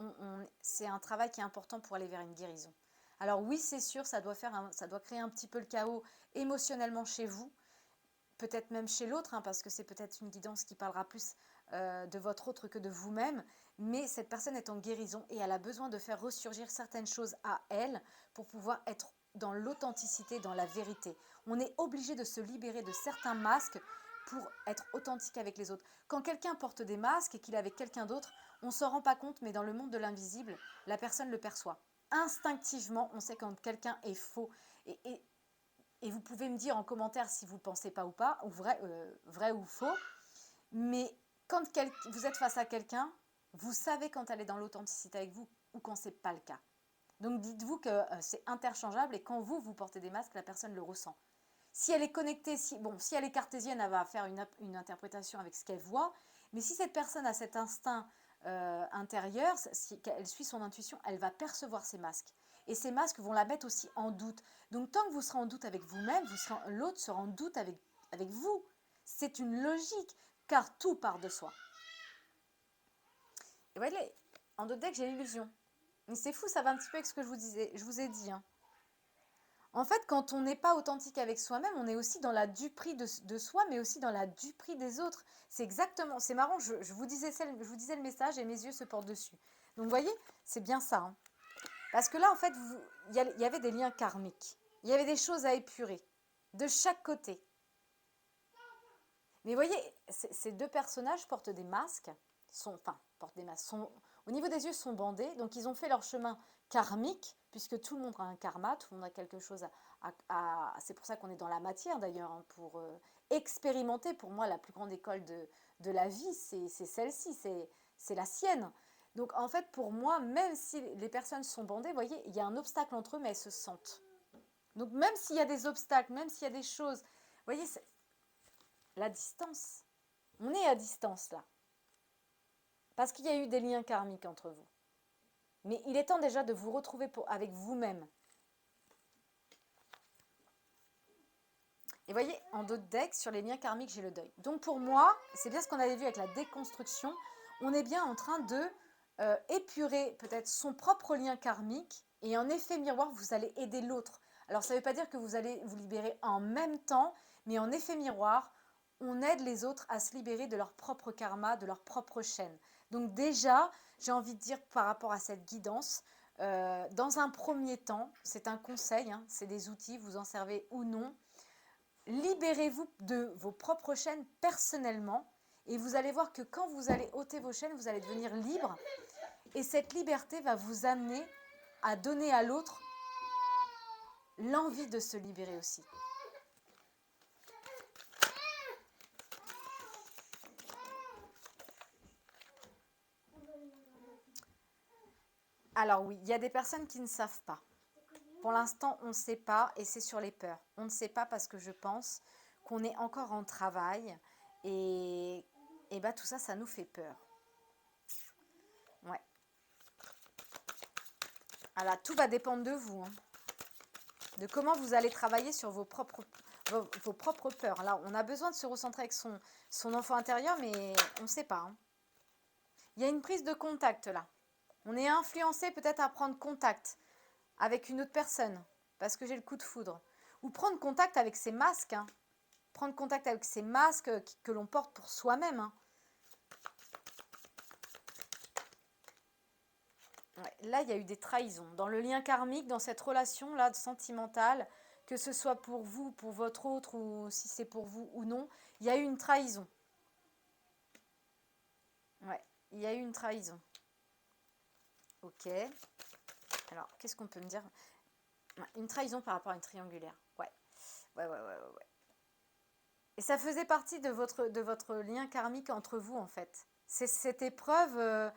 c'est un travail qui est important pour aller vers une guérison. Alors oui, c'est sûr, ça doit créer un petit peu le chaos émotionnellement chez vous, peut-être même chez l'autre, hein, parce que c'est peut-être une guidance qui parlera plus de votre autre que de vous-même, mais cette personne est en guérison et elle a besoin de faire ressurgir certaines choses à elle pour pouvoir être dans l'authenticité, dans la vérité. On est obligé de se libérer de certains masques pour être authentique avec les autres. Quand quelqu'un porte des masques et qu'il est avec quelqu'un d'autre, on ne s'en rend pas compte, mais dans le monde de l'invisible, la personne le perçoit. Instinctivement, on sait quand quelqu'un est faux. Et vous pouvez me dire en commentaire si vous ne pensez pas ou pas, ou vrai ou faux. Mais quand vous êtes face à quelqu'un, vous savez quand elle est dans l'authenticité avec vous ou quand ce n'est pas le cas. Donc dites-vous que c'est interchangeable et quand vous portez des masques, la personne le ressent. Si elle est connectée, si elle est cartésienne, elle va faire une interprétation avec ce qu'elle voit. Mais si cette personne a cet instinct intérieur, si elle suit son intuition, elle va percevoir ces masques. Et ces masques vont la mettre aussi en doute. Donc tant que vous serez en doute avec vous-même, l'autre sera en doute avec vous. C'est une logique, car tout part de soi. Et vous voyez, en d'autres decks, j'ai l'illusion. Mais c'est fou, ça va un petit peu avec ce que je vous ai dit. Hein. En fait, quand on n'est pas authentique avec soi-même, on est aussi dans la duperie de soi, mais aussi dans la duperie des autres. C'est exactement, c'est marrant, je vous disais le message et mes yeux se portent dessus. Donc vous voyez, c'est bien ça. Hein. Parce que là, en fait, il y avait des liens karmiques. Il y avait des choses à épurer, de chaque côté. Mais vous voyez, ces deux personnages portent des masques, portent des masques, au niveau des yeux, sont bandés, donc ils ont fait leur chemin karmique, puisque tout le monde a un karma, tout le monde a quelque chose c'est pour ça qu'on est dans la matière d'ailleurs, hein, pour expérimenter. Pour moi, la plus grande école de la vie, c'est celle-ci, c'est la sienne. Donc en fait, pour moi, même si les personnes sont bandées, vous voyez, il y a un obstacle entre eux, mais elles se sentent. Donc même s'il y a des obstacles, même s'il y a des choses, vous voyez, la distance. On est à distance là. Parce qu'il y a eu des liens karmiques entre vous. Mais il est temps déjà de vous retrouver avec vous-même. Et voyez, en dos de deck, sur les liens karmiques, j'ai le deuil. Donc pour moi, c'est bien ce qu'on avait vu avec la déconstruction. On est bien en train de épurer peut-être son propre lien karmique. Et en effet miroir, vous allez aider l'autre. Alors ça ne veut pas dire que vous allez vous libérer en même temps, mais en effet miroir, on aide les autres à se libérer de leur propre karma, de leur propre chaîne. Donc déjà, j'ai envie de dire par rapport à cette guidance, dans un premier temps, c'est un conseil, hein, c'est des outils, vous en servez ou non. Libérez-vous de vos propres chaînes personnellement et vous allez voir que quand vous allez ôter vos chaînes, vous allez devenir libre et cette liberté va vous amener à donner à l'autre l'envie de se libérer aussi. Alors oui, il y a des personnes qui ne savent pas. Pour l'instant, on ne sait pas et c'est sur les peurs. On ne sait pas parce que je pense qu'on est encore en travail et bah, tout ça, ça nous fait peur. Ouais. Alors, tout va dépendre de vous, hein, de comment vous allez travailler sur vos propres peurs. Là, on a besoin de se recentrer avec son enfant intérieur, mais on ne sait pas. Hein. Il y a une prise de contact là. On est influencé peut-être à prendre contact avec une autre personne parce que j'ai le coup de foudre. Ou prendre contact avec ces masques. Hein. Prendre contact avec ces masques que l'on porte pour soi-même. Hein. Ouais, là, il y a eu des trahisons. Dans le lien karmique, dans cette relation-là sentimentale, que ce soit pour vous, pour votre autre, ou si c'est pour vous ou non, il y a eu une trahison. Ouais, il y a eu une trahison. Ok. Alors, qu'est-ce qu'on peut me dire? Une trahison par rapport à une triangulaire. Ouais. Ouais. Et ça faisait partie de votre lien karmique entre vous, en fait. C'est cette épreuve...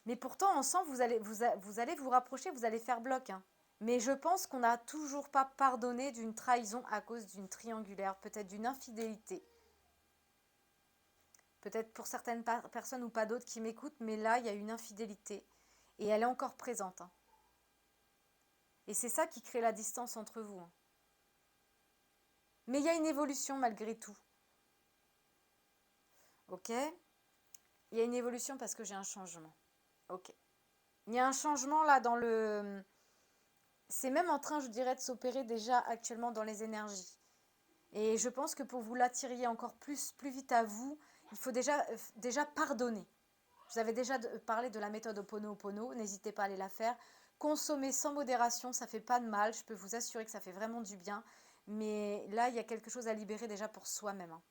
mais pourtant, ensemble, vous allez vous rapprocher, vous allez faire bloc. Hein. Mais je pense qu'on n'a toujours pas pardonné d'une trahison à cause d'une triangulaire, peut-être d'une infidélité. Peut-être pour certaines personnes ou pas d'autres qui m'écoutent, mais là, il y a une infidélité. Et elle est encore présente. Hein. Et c'est ça qui crée la distance entre vous. Hein. Mais il y a une évolution malgré tout. Ok? Il y a une évolution parce que j'ai un changement. Ok. Il y a un changement là dans le... C'est même en train, je dirais, de s'opérer déjà actuellement dans les énergies. Et je pense que pour vous l'attiriez encore plus vite à vous, il faut déjà pardonner. Je vous avais déjà parlé de la méthode Ho'oponopono, n'hésitez pas à aller la faire. Consommer sans modération, ça ne fait pas de mal, je peux vous assurer que ça fait vraiment du bien. Mais là, il y a quelque chose à libérer déjà pour soi-même. Hein.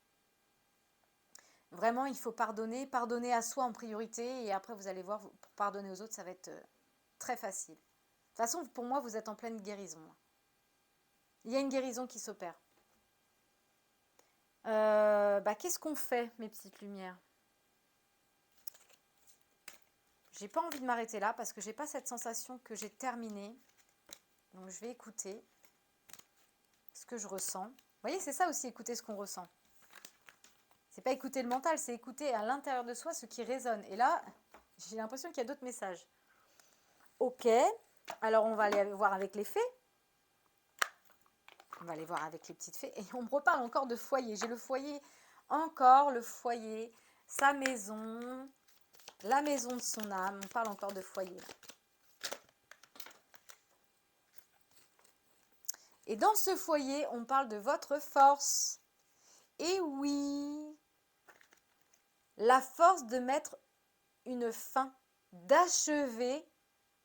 Vraiment, il faut pardonner à soi en priorité. Et après, vous allez voir, pour pardonner aux autres, ça va être très facile. De toute façon, pour moi, vous êtes en pleine guérison. Il y a une guérison qui s'opère. Qu'est-ce qu'on fait, mes petites lumières? J'ai pas envie de m'arrêter là parce que j'ai pas cette sensation que j'ai terminé. Donc je vais écouter ce que je ressens. Vous voyez, c'est ça aussi, écouter ce qu'on ressent. C'est pas écouter le mental, c'est écouter à l'intérieur de soi ce qui résonne. Et là, j'ai l'impression qu'il y a d'autres messages. Ok, alors on va aller voir avec les fées. On va aller voir avec les petites fées. Et on me reparle encore de foyer. J'ai le foyer, encore le foyer, sa maison, la maison de son âme. On parle encore de foyer. Et dans ce foyer, on parle de votre force. Et oui, la force de mettre une fin, d'achever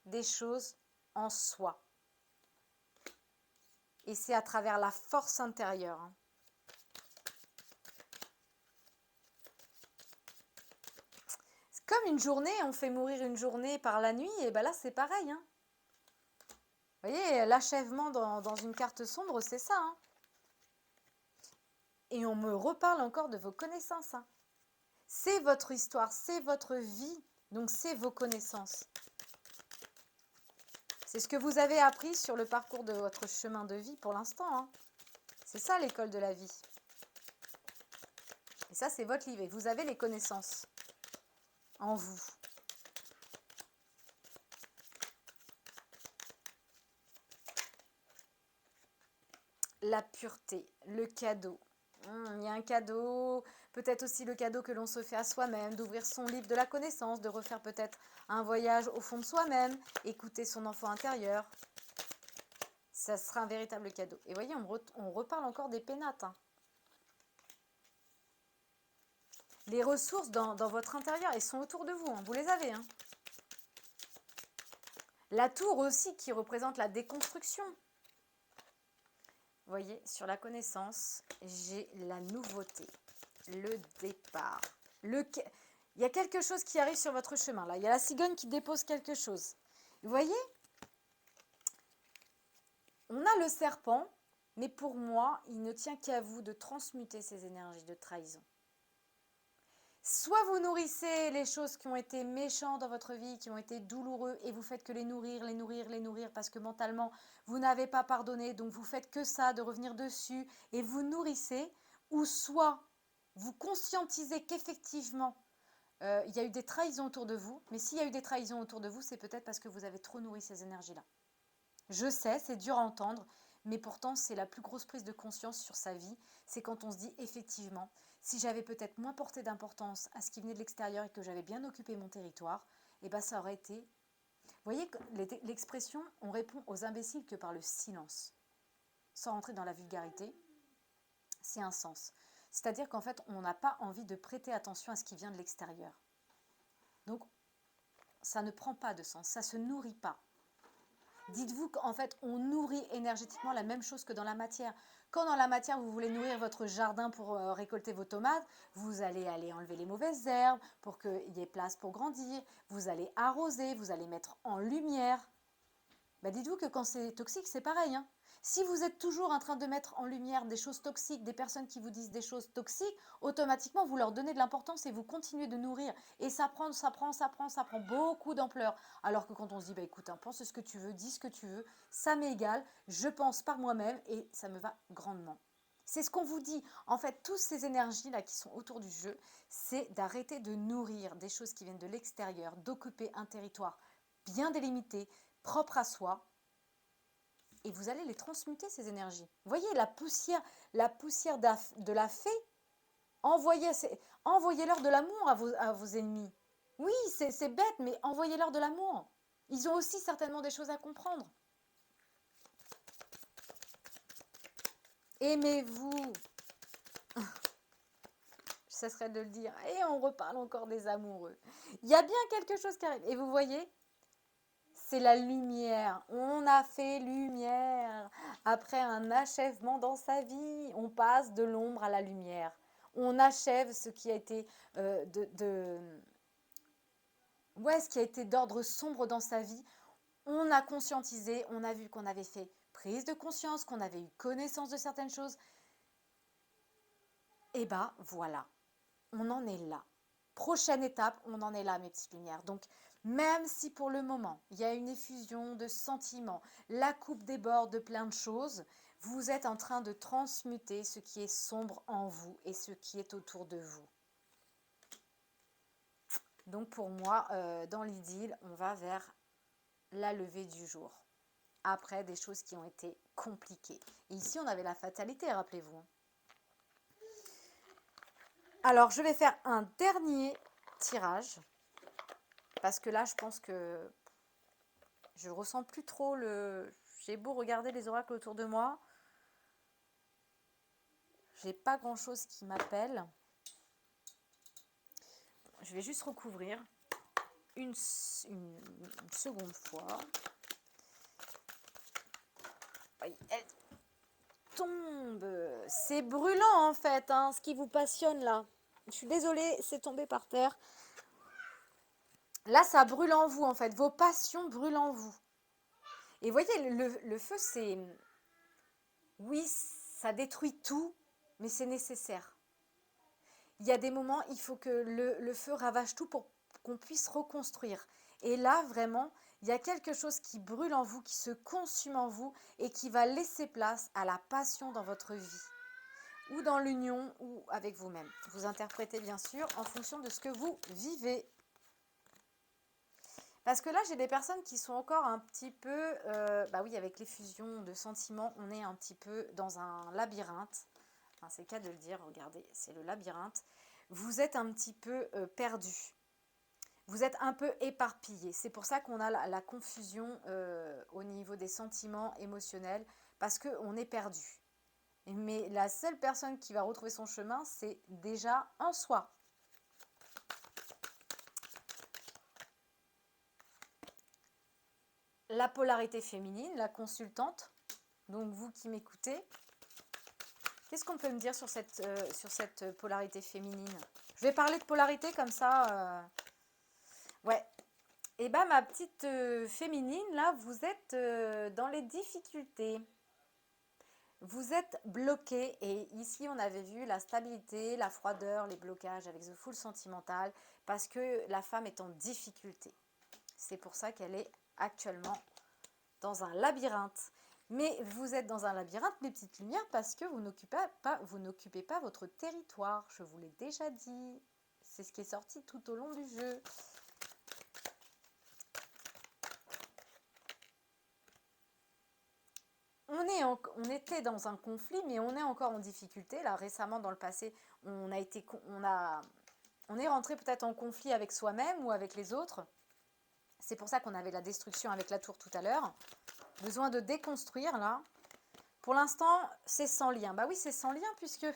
des choses en soi. Et c'est à travers la force intérieure. Hein. C'est comme une journée, on fait mourir une journée par la nuit, et bien là c'est pareil. Hein. Vous voyez, l'achèvement dans une carte sombre, c'est ça. Hein. Et on me reparle encore de vos connaissances. Hein. C'est votre histoire, c'est votre vie, donc c'est vos connaissances. C'est ce que vous avez appris sur le parcours de votre chemin de vie pour l'instant. Hein. C'est ça l'école de la vie. Et ça, c'est votre livre. Et vous avez les connaissances en vous. la pureté, le cadeau. Il y a un cadeau, peut-être aussi le cadeau que l'on se fait à soi-même, d'ouvrir son livre de la connaissance, de refaire peut-être un voyage au fond de soi-même, écouter son enfant intérieur. Ça sera un véritable cadeau. Et voyez, on reparle encore des pénates. Hein. Les ressources dans votre intérieur, elles sont autour de vous. Hein. Vous les avez. Hein. La tour aussi qui représente la déconstruction. Vous voyez, sur la connaissance, j'ai la nouveauté, le départ. Il y a quelque chose qui arrive sur votre chemin. Là, il y a la cigogne qui dépose quelque chose. Vous voyez, on a le serpent, mais pour moi, il ne tient qu'à vous de transmuter ces énergies de trahison. Soit vous nourrissez les choses qui ont été méchantes dans votre vie, qui ont été douloureux, et vous faites que les nourrir, parce que mentalement, vous n'avez pas pardonné, donc vous faites que ça, de revenir dessus, et vous nourrissez, ou soit vous conscientisez qu'effectivement, il y a eu des trahisons autour de vous, mais s'il y a eu des trahisons autour de vous, c'est peut-être parce que vous avez trop nourri ces énergies-là. Je sais, c'est dur à entendre, mais pourtant c'est la plus grosse prise de conscience sur sa vie, c'est quand on se dit effectivement, si j'avais peut-être moins porté d'importance à ce qui venait de l'extérieur et que j'avais bien occupé mon territoire, eh ben ça aurait été... Vous voyez, l'expression « on répond aux imbéciles que par le silence », sans rentrer dans la vulgarité, c'est un sens. C'est-à-dire qu'en fait, on n'a pas envie de prêter attention à ce qui vient de l'extérieur. Donc, ça ne prend pas de sens, ça ne se nourrit pas. Dites-vous qu'en fait, on nourrit énergétiquement la même chose que dans la matière. Quand dans la matière, vous voulez nourrir votre jardin pour récolter vos tomates, vous allez aller enlever les mauvaises herbes pour qu'il y ait place pour grandir. Vous allez arroser, vous allez mettre en lumière. Bah, dites-vous que quand c'est toxique, c'est pareil. Hein. Si vous êtes toujours en train de mettre en lumière des choses toxiques, des personnes qui vous disent des choses toxiques, automatiquement, vous leur donnez de l'importance et vous continuez de nourrir. Et ça prend beaucoup d'ampleur. Alors que quand on se dit, bah, écoute, hein, pense ce que tu veux, dis ce que tu veux, ça m'est égal, je pense par moi-même et ça me va grandement. C'est ce qu'on vous dit. En fait, toutes ces énergies-là qui sont autour du jeu, c'est d'arrêter de nourrir des choses qui viennent de l'extérieur, d'occuper un territoire bien délimité, propre à soi, et vous allez les transmuter, ces énergies. Vous voyez, la poussière de la fée, envoyez-leur de l'amour à vos ennemis. Oui, c'est bête, mais envoyez-leur de l'amour. Ils ont aussi certainement des choses à comprendre. Aimez-vous. Je cesserai de le dire. Et on reparle encore des amoureux. Il y a bien quelque chose qui arrive. Et vous voyez, c'est la lumière. On a fait lumière. Après un achèvement dans sa vie, on passe de l'ombre à la lumière. On achève ce qui a été ce qui a été d'ordre sombre dans sa vie. On a conscientisé, on a vu qu'on avait fait prise de conscience, qu'on avait eu connaissance de certaines choses. Et bah voilà, on en est là. Prochaine étape, on en est là, mes petites lumières. Donc, même si pour le moment, il y a une effusion de sentiments, la coupe déborde de plein de choses, vous êtes en train de transmuter ce qui est sombre en vous et ce qui est autour de vous. Donc, pour moi, dans l'idylle, on va vers la levée du jour. Après des choses qui ont été compliquées. Et ici, on avait la fatalité, rappelez-vous. Alors, je vais faire un dernier tirage. Parce que là, je pense que je ressens plus trop le... J'ai beau regarder les oracles autour de moi. J'ai pas grand-chose qui m'appelle. Je vais juste recouvrir une seconde fois. Elle tombe. C'est brûlant en fait, hein, ce qui vous passionne là. Je suis désolée, c'est tombé par terre. Là, ça brûle en vous en fait. Vos passions brûlent en vous. Et voyez, le feu, c'est... Oui, ça détruit tout, mais c'est nécessaire. Il y a des moments, il faut que le feu ravage tout pour qu'on puisse reconstruire. Et là, vraiment, il y a quelque chose qui brûle en vous, qui se consume en vous et qui va laisser place à la passion dans votre vie. Ou dans l'union, ou avec vous-même. Vous interprétez bien sûr en fonction de ce que vous vivez. Parce que là, j'ai des personnes qui sont encore un petit peu... bah oui, avec les fusions de sentiments, on est un petit peu dans un labyrinthe. Enfin, c'est le cas de le dire, regardez, c'est le labyrinthe. Vous êtes un petit peu perdu. Vous êtes un peu éparpillé. C'est pour ça qu'on a la confusion au niveau des sentiments émotionnels, parce qu'on est perdu. Mais la seule personne qui va retrouver son chemin, c'est déjà en soi. La polarité féminine, la consultante, donc vous qui m'écoutez, qu'est-ce qu'on peut me dire sur cette polarité féminine? Je vais parler de polarité comme ça. Ouais. Et bah ma petite féminine, là, vous êtes dans les difficultés. Vous êtes bloqué et ici on avait vu la stabilité, la froideur, les blocages avec The Fool sentimental parce que la femme est en difficulté. C'est pour ça qu'elle est actuellement dans un labyrinthe. Mais vous êtes dans un labyrinthe, mes petites lumières, parce que vous n'occupez pas votre territoire. Je vous l'ai déjà dit. C'est ce qui est sorti tout au long du jeu. On était dans un conflit, mais on est encore en difficulté. Là, récemment, dans le passé, on est rentré peut-être en conflit avec soi-même ou avec les autres. C'est pour ça qu'on avait la destruction avec la tour tout à l'heure. Besoin de déconstruire, là. Pour l'instant, c'est sans lien. Bah oui, c'est sans lien puisque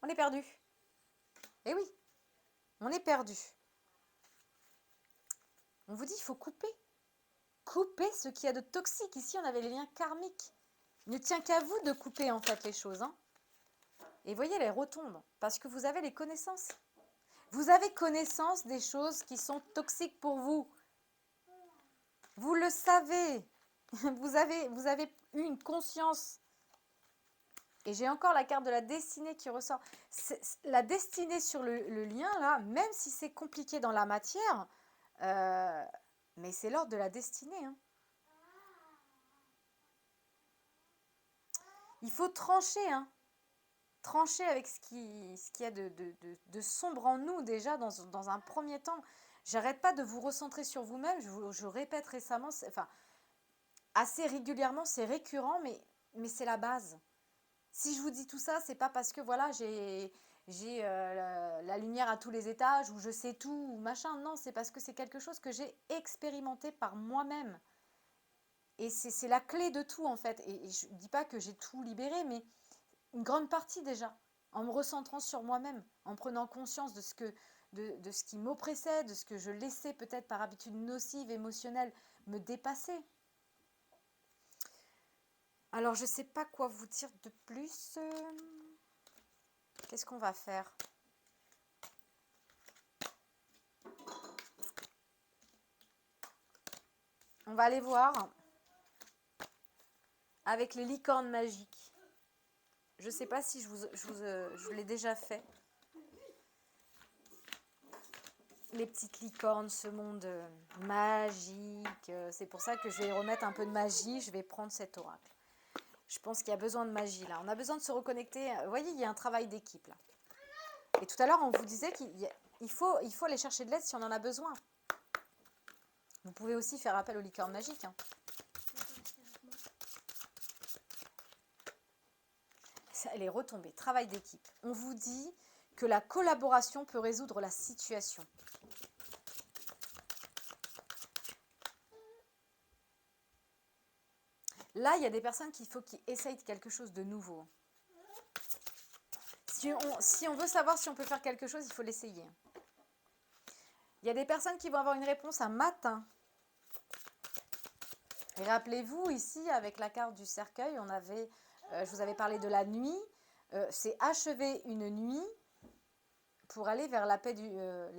on est perdu. Eh oui, on est perdu. On vous dit, il faut couper. Couper ce qu'il y a de toxique. Ici, on avait les liens karmiques. Il ne tient qu'à vous de couper, en fait, les choses. Hein. Et voyez, les retombent. Parce que vous avez les connaissances. Vous avez connaissance des choses qui sont toxiques pour vous. Vous le savez. Vous avez eu une conscience. Et j'ai encore la carte de la destinée qui ressort. La destinée sur le lien, là, même si c'est compliqué dans la matière, mais c'est l'ordre de la destinée. Hein. Il faut trancher, hein. Trancher avec ce qu'il y a de sombre en nous déjà dans un premier temps. J'arrête pas de vous recentrer sur vous-même. Je répète récemment, enfin, assez régulièrement, c'est récurrent, mais c'est la base. Si je vous dis tout ça, c'est pas parce que voilà, j'ai la lumière à tous les étages ou je sais tout ou machin. Non, c'est parce que c'est quelque chose que j'ai expérimenté par moi-même. Et c'est la clé de tout en fait. Et je ne dis pas que j'ai tout libéré, mais une grande partie déjà. En me recentrant sur moi-même, en prenant conscience de ce qui m'oppressait, de ce que je laissais peut-être par habitude nocive, émotionnelle, me dépasser. Alors, je ne sais pas quoi vous dire de plus. Qu'est-ce qu'on va faire? On va aller voir avec les licornes magiques. Je ne sais pas si je vous l'ai déjà fait. Les petites licornes, ce monde magique. C'est pour ça que je vais remettre un peu de magie. Je vais prendre cet oracle. Je pense qu'il y a besoin de magie là. On a besoin de se reconnecter. Vous voyez, il y a un travail d'équipe là. Et tout à l'heure, on vous disait qu'il faut aller chercher de l'aide si on en a besoin. Vous pouvez aussi faire appel aux licornes magiques. Hein. Elle est retombée. Travail d'équipe. On vous dit que la collaboration peut résoudre la situation. Là, il y a des personnes qu'il faut qu'ils essayent quelque chose de nouveau. Si on veut savoir si on peut faire quelque chose, il faut l'essayer. Il y a des personnes qui vont avoir une réponse un matin. Et rappelez-vous, ici, avec la carte du cercueil, je vous avais parlé de la nuit. C'est achever une nuit pour aller vers la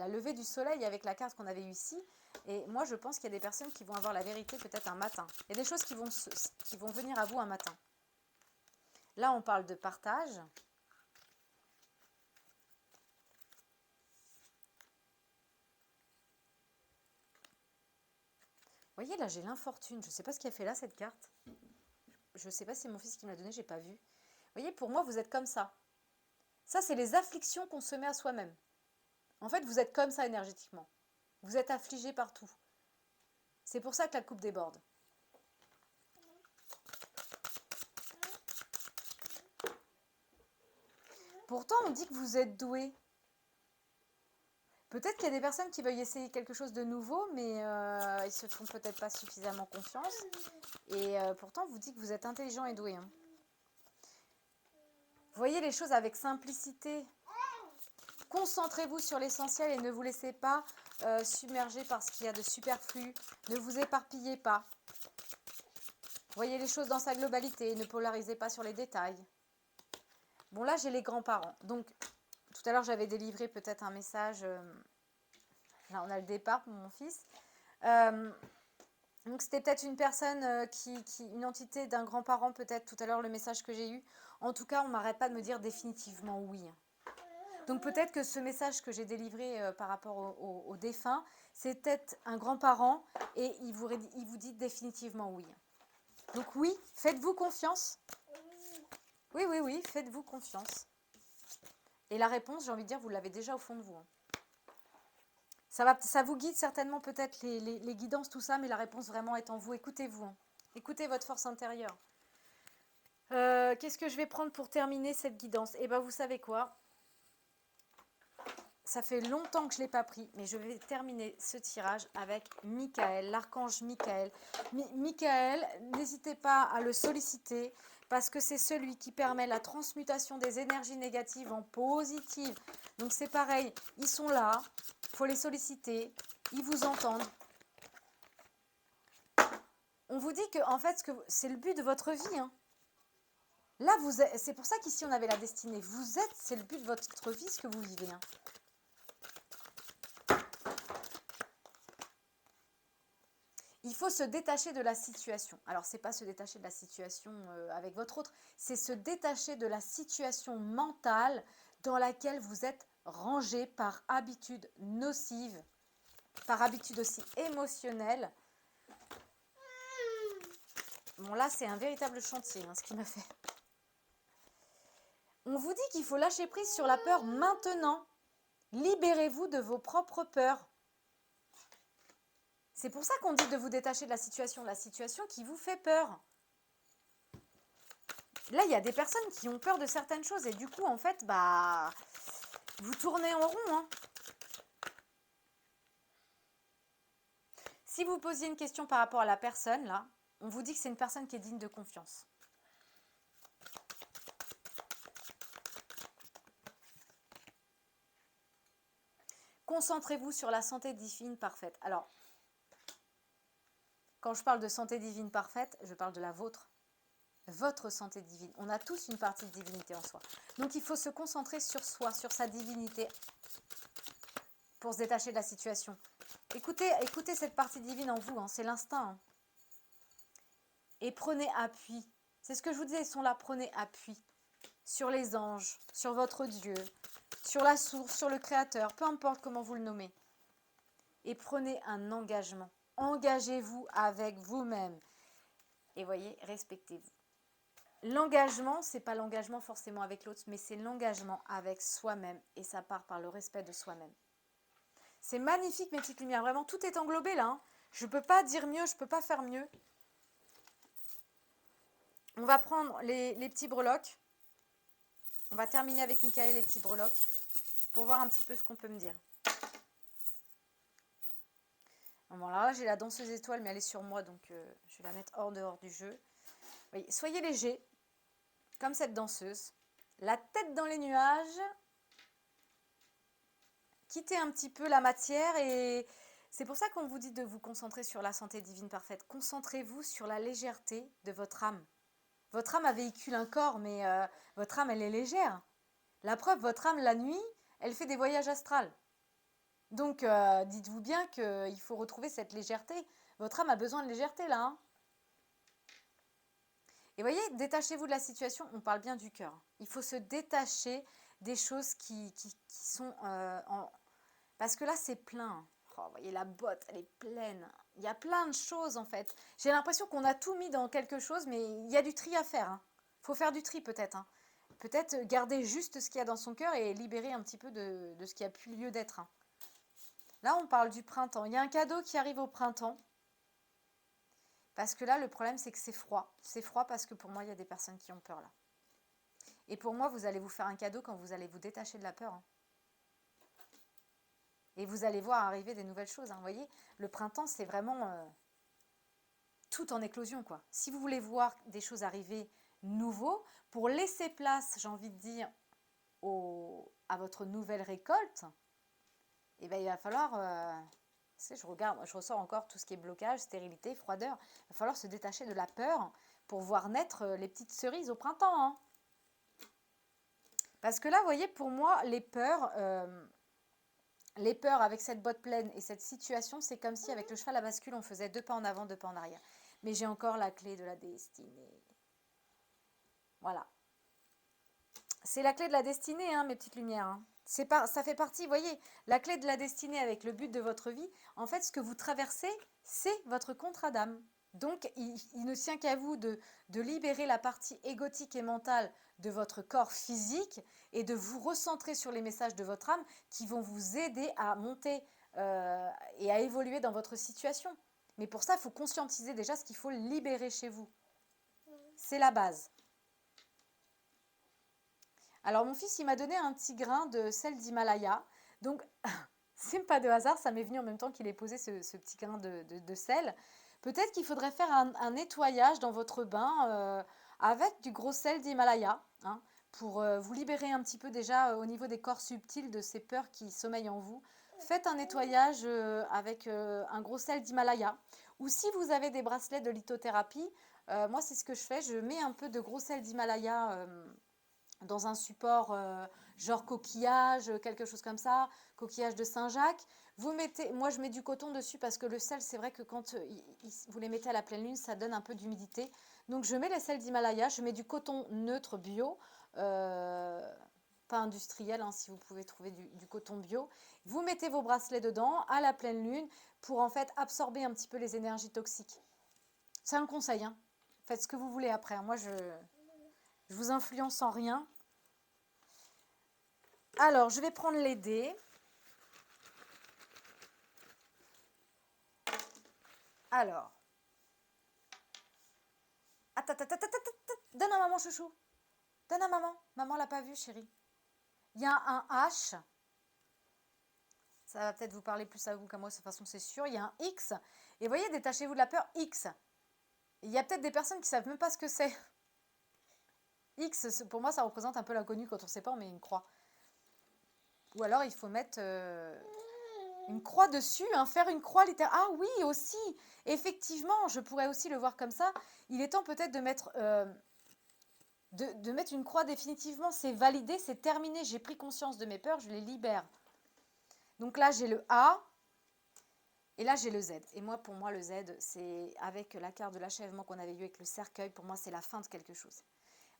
levée du soleil avec la carte qu'on avait eue ici. Et moi, je pense qu'il y a des personnes qui vont avoir la vérité peut-être un matin. Il y a des choses qui vont venir à vous un matin. Là, on parle de partage. Vous voyez, là, j'ai l'infortune. Je ne sais pas ce qui a fait là, cette carte. Je ne sais pas si c'est mon fils qui me l'a donnée, je n'ai pas vu. Vous voyez, pour moi, vous êtes comme ça. Ça, c'est les afflictions qu'on se met à soi-même. En fait, vous êtes comme ça énergétiquement. Vous êtes affligé partout. C'est pour ça que la coupe déborde. Pourtant, on dit que vous êtes doué. Peut-être qu'il y a des personnes qui veulent essayer quelque chose de nouveau, mais ils se font peut-être pas suffisamment confiance. Et pourtant, on vous dit que vous êtes intelligent et doué. Hein. Voyez les choses avec simplicité. Concentrez-vous sur l'essentiel et ne vous laissez pas submerger par ce qu'il y a de superflu. Ne vous éparpillez pas. Voyez les choses dans sa globalité. Ne polarisez pas sur les détails. Bon, là, j'ai les grands-parents. Donc, tout à l'heure, j'avais délivré peut-être un message. Là, on a le départ pour mon fils. Donc, c'était peut-être une personne, une entité d'un grand-parent, peut-être tout à l'heure, le message que j'ai eu. En tout cas, on n'arrête pas de me dire définitivement oui. Donc, peut-être que ce message que j'ai délivré par rapport au défunt, c'est peut-être un grand-parent et il vous dit définitivement oui. Donc, oui, faites-vous confiance. Oui, oui, oui, faites-vous confiance. Et la réponse, j'ai envie de dire, vous l'avez déjà au fond de vous. Ça vous guide certainement peut-être les guidances, tout ça, mais la réponse vraiment est en vous. Écoutez-vous. Hein. Écoutez votre force intérieure. Qu'est-ce que je vais prendre pour terminer cette guidance? Eh bien, vous savez quoi? Ça fait longtemps que je ne l'ai pas pris, mais je vais terminer ce tirage avec Michael, l'archange Michael. Michael, n'hésitez pas à le solliciter parce que c'est celui qui permet la transmutation des énergies négatives en positives. Donc c'est pareil, ils sont là, il faut les solliciter, ils vous entendent. On vous dit que en fait, c'est le but de votre vie. Hein. Là, c'est pour ça qu'ici on avait la destinée. C'est le but de votre vie, ce que vous vivez. Hein. Il faut se détacher de la situation. Alors, ce n'est pas se détacher de la situation avec votre autre, c'est se détacher de la situation mentale dans laquelle vous êtes rangé par habitude nocive, par habitude aussi émotionnelle. Bon, là, c'est un véritable chantier, hein, ce qu'il m'a fait. On vous dit qu'il faut lâcher prise sur la peur maintenant. Libérez-vous de vos propres peurs. C'est pour ça qu'on dit de vous détacher de la situation qui vous fait peur. Là, il y a des personnes qui ont peur de certaines choses et du coup, en fait, vous tournez en rond. Hein. Si vous posiez une question par rapport à la personne, là, on vous dit que c'est une personne qui est digne de confiance. Concentrez-vous sur la santé divine parfaite. Alors, quand je parle de santé divine parfaite, je parle de la vôtre. Votre santé divine. On a tous une partie de divinité en soi. Donc, il faut se concentrer sur soi, sur sa divinité, pour se détacher de la situation. Écoutez cette partie divine en vous, hein, c'est l'instinct. Hein. Et prenez appui. C'est ce que je vous disais, ils sont là, prenez appui sur les anges, sur votre Dieu, sur la source, sur le Créateur, peu importe comment vous le nommez. Et prenez un engagement. Engagez-vous avec vous-même. Et voyez, respectez-vous. L'engagement, ce n'est pas l'engagement forcément avec l'autre, mais c'est l'engagement avec soi-même. Et ça part par le respect de soi-même. C'est magnifique, mes petites lumières. Vraiment, tout est englobé là. Hein. Je ne peux pas dire mieux, je ne peux pas faire mieux. On va prendre les petits breloques. On va terminer avec Michael les petits breloques pour voir un petit peu ce qu'on peut me dire. Bon, alors là, j'ai la danseuse étoile, mais elle est sur moi, donc je vais la mettre dehors du jeu. Oui, soyez léger, comme cette danseuse. La tête dans les nuages. Quittez un petit peu la matière et c'est pour ça qu'on vous dit de vous concentrer sur la santé divine parfaite. Concentrez-vous sur la légèreté de votre âme. Votre âme a véhicule un corps, mais votre âme, elle est légère. La preuve, votre âme, la nuit, elle fait des voyages astrales. Donc, dites-vous bien qu'il faut retrouver cette légèreté. Votre âme a besoin de légèreté, là. Hein. Et voyez, détachez-vous de la situation, on parle bien du cœur. Il faut se détacher des choses qui sont Parce que là, c'est plein. Oh, vous voyez, la botte, elle est pleine. Il y a plein de choses, en fait. J'ai l'impression qu'on a tout mis dans quelque chose, mais il y a du tri à faire. Hein. Faut faire du tri, peut-être. Hein. Peut-être garder juste ce qu'il y a dans son cœur et libérer un petit peu de ce qui a pu lieu d'être. Hein. Là, on parle du printemps. Il y a un cadeau qui arrive au printemps. Parce que là, le problème, c'est que c'est froid. C'est froid parce que pour moi, il y a des personnes qui ont peur là. Et pour moi, vous allez vous faire un cadeau quand vous allez vous détacher de la peur, hein. Et vous allez voir arriver des nouvelles choses, hein. Vous voyez, le printemps, c'est vraiment tout en éclosion, quoi. Si vous voulez voir des choses arriver nouveaux, pour laisser place, j'ai envie de dire, à votre nouvelle récolte, eh ben, il va falloir, je ressors encore tout ce qui est blocage, stérilité, froideur. Il va falloir se détacher de la peur pour voir naître les petites cerises au printemps, hein. Parce que là, vous voyez, pour moi, les peurs avec cette botte pleine et cette situation, c'est comme si avec le cheval à bascule, on faisait 2 pas en avant, 2 pas en arrière. Mais j'ai encore la clé de la destinée. Voilà. C'est la clé de la destinée, hein, mes petites lumières, hein. Ça fait partie, vous voyez, la clé de la destinée avec le but de votre vie. En fait, ce que vous traversez, c'est votre contrat d'âme. Donc, il ne tient qu'à vous de libérer la partie égotique et mentale de votre corps physique et de vous recentrer sur les messages de votre âme qui vont vous aider à monter et à évoluer dans votre situation. Mais pour ça, il faut conscientiser déjà ce qu'il faut libérer chez vous. C'est la base. Alors, mon fils, il m'a donné un petit grain de sel d'Himalaya. Donc, c'est pas de hasard, ça m'est venu en même temps qu'il ait posé ce petit grain de sel. Peut-être qu'il faudrait faire un nettoyage dans votre bain avec du gros sel d'Himalaya, hein, pour vous libérer un petit peu déjà au niveau des corps subtils de ces peurs qui sommeillent en vous. Faites un nettoyage avec un gros sel d'Himalaya. Ou si vous avez des bracelets de lithothérapie, moi c'est ce que je fais, je mets un peu de gros sel d'Himalaya dans un support genre coquillage, quelque chose comme ça, coquillage de Saint-Jacques. Vous mettez, moi je mets du coton dessus parce que le sel, c'est vrai que quand vous les mettez à la pleine lune, ça donne un peu d'humidité. Donc je mets les sels d'Himalaya, je mets du coton neutre bio, pas industriel, hein, si vous pouvez trouver du coton bio. Vous mettez vos bracelets dedans à la pleine lune pour en fait absorber un petit peu les énergies toxiques. C'est un conseil, hein. Faites ce que vous voulez après. Moi, je vous influence en rien. Alors, je vais prendre les dés. Alors. Attends, attends, attends, attends, attends. Donne à maman, chouchou. Donne à maman. Maman l'a pas vu, chérie. Il y a un H. Ça va peut-être vous parler plus à vous qu'à moi, de toute façon, c'est sûr. Il y a un X. Et voyez, détachez-vous de la peur, X. Il y a peut-être des personnes qui ne savent même pas ce que c'est. X, pour moi, ça représente un peu l'inconnu. Quand on ne sait pas, on met une croix. Ou alors, il faut mettre une croix dessus, hein, faire une croix littérale. Ah oui, aussi. Effectivement, je pourrais aussi le voir comme ça. Il est temps peut-être de mettre... de mettre une croix définitivement, c'est validé, c'est terminé, j'ai pris conscience de mes peurs, je les libère. Donc là, j'ai le A et là, j'ai le Z. Et moi, pour moi, le Z, c'est avec la carte de l'achèvement qu'on avait eu avec le cercueil, pour moi, c'est la fin de quelque chose.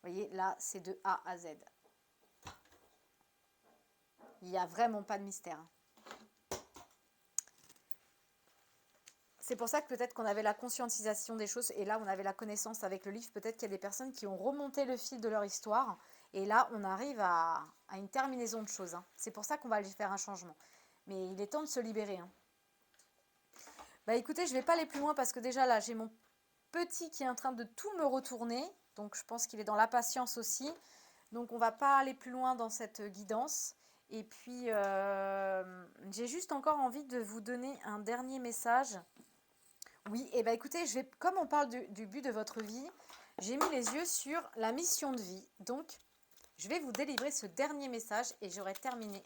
Vous voyez, là, c'est de A à Z. Il n'y a vraiment pas de mystère. C'est pour ça que peut-être qu'on avait la conscientisation des choses et là, on avait la connaissance avec le livre. Peut-être qu'il y a des personnes qui ont remonté le fil de leur histoire et là, on arrive à une terminaison de choses, hein. C'est pour ça qu'on va aller faire un changement. Mais il est temps de se libérer, hein. Bah écoutez, je ne vais pas aller plus loin parce que déjà là, j'ai mon petit qui est en train de tout me retourner. Donc je pense qu'il est dans la patience aussi. Donc on ne va pas aller plus loin dans cette guidance. Et puis, j'ai juste encore envie de vous donner un dernier message. Oui, et bien écoutez, comme on parle du but de votre vie, j'ai mis les yeux sur la mission de vie. Donc, je vais vous délivrer ce dernier message et j'aurai terminé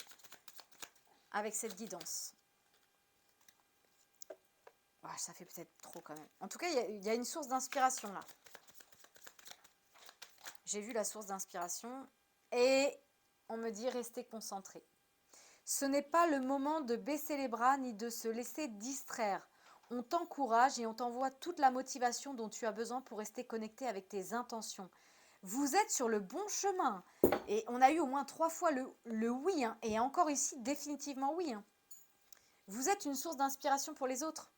avec cette guidance. Oh, ça fait peut-être trop quand même. En tout cas, il y a une source d'inspiration là. J'ai vu la source d'inspiration et on me dit restez concentré. Ce n'est pas le moment de baisser les bras ni de se laisser distraire. On t'encourage et on t'envoie toute la motivation dont tu as besoin pour rester connecté avec tes intentions. Vous êtes sur le bon chemin. Et on a eu au moins 3 fois le oui, hein, et encore ici, définitivement oui, hein. Vous êtes une source d'inspiration pour les autres.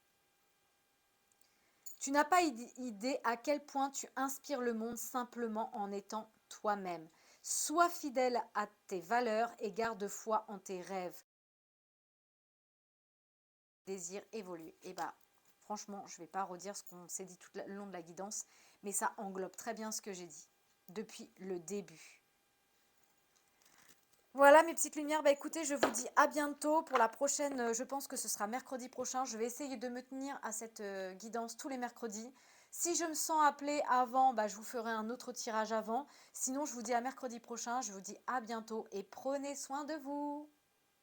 Tu n'as pas idée à quel point tu inspires le monde simplement en étant toi-même. Sois fidèle à tes valeurs et garde foi en tes rêves. Désir évoluer. Et bah, Franchement, je ne vais pas redire ce qu'on s'est dit tout le long de la guidance, mais ça englobe très bien ce que j'ai dit depuis le début. Voilà mes petites lumières, bah écoutez, je vous dis à bientôt pour la prochaine, je pense que ce sera mercredi prochain. Je vais essayer de me tenir à cette guidance tous les mercredis. Si je me sens appelée avant, bah, je vous ferai un autre tirage avant. Sinon, je vous dis à mercredi prochain, je vous dis à bientôt et prenez soin de vous.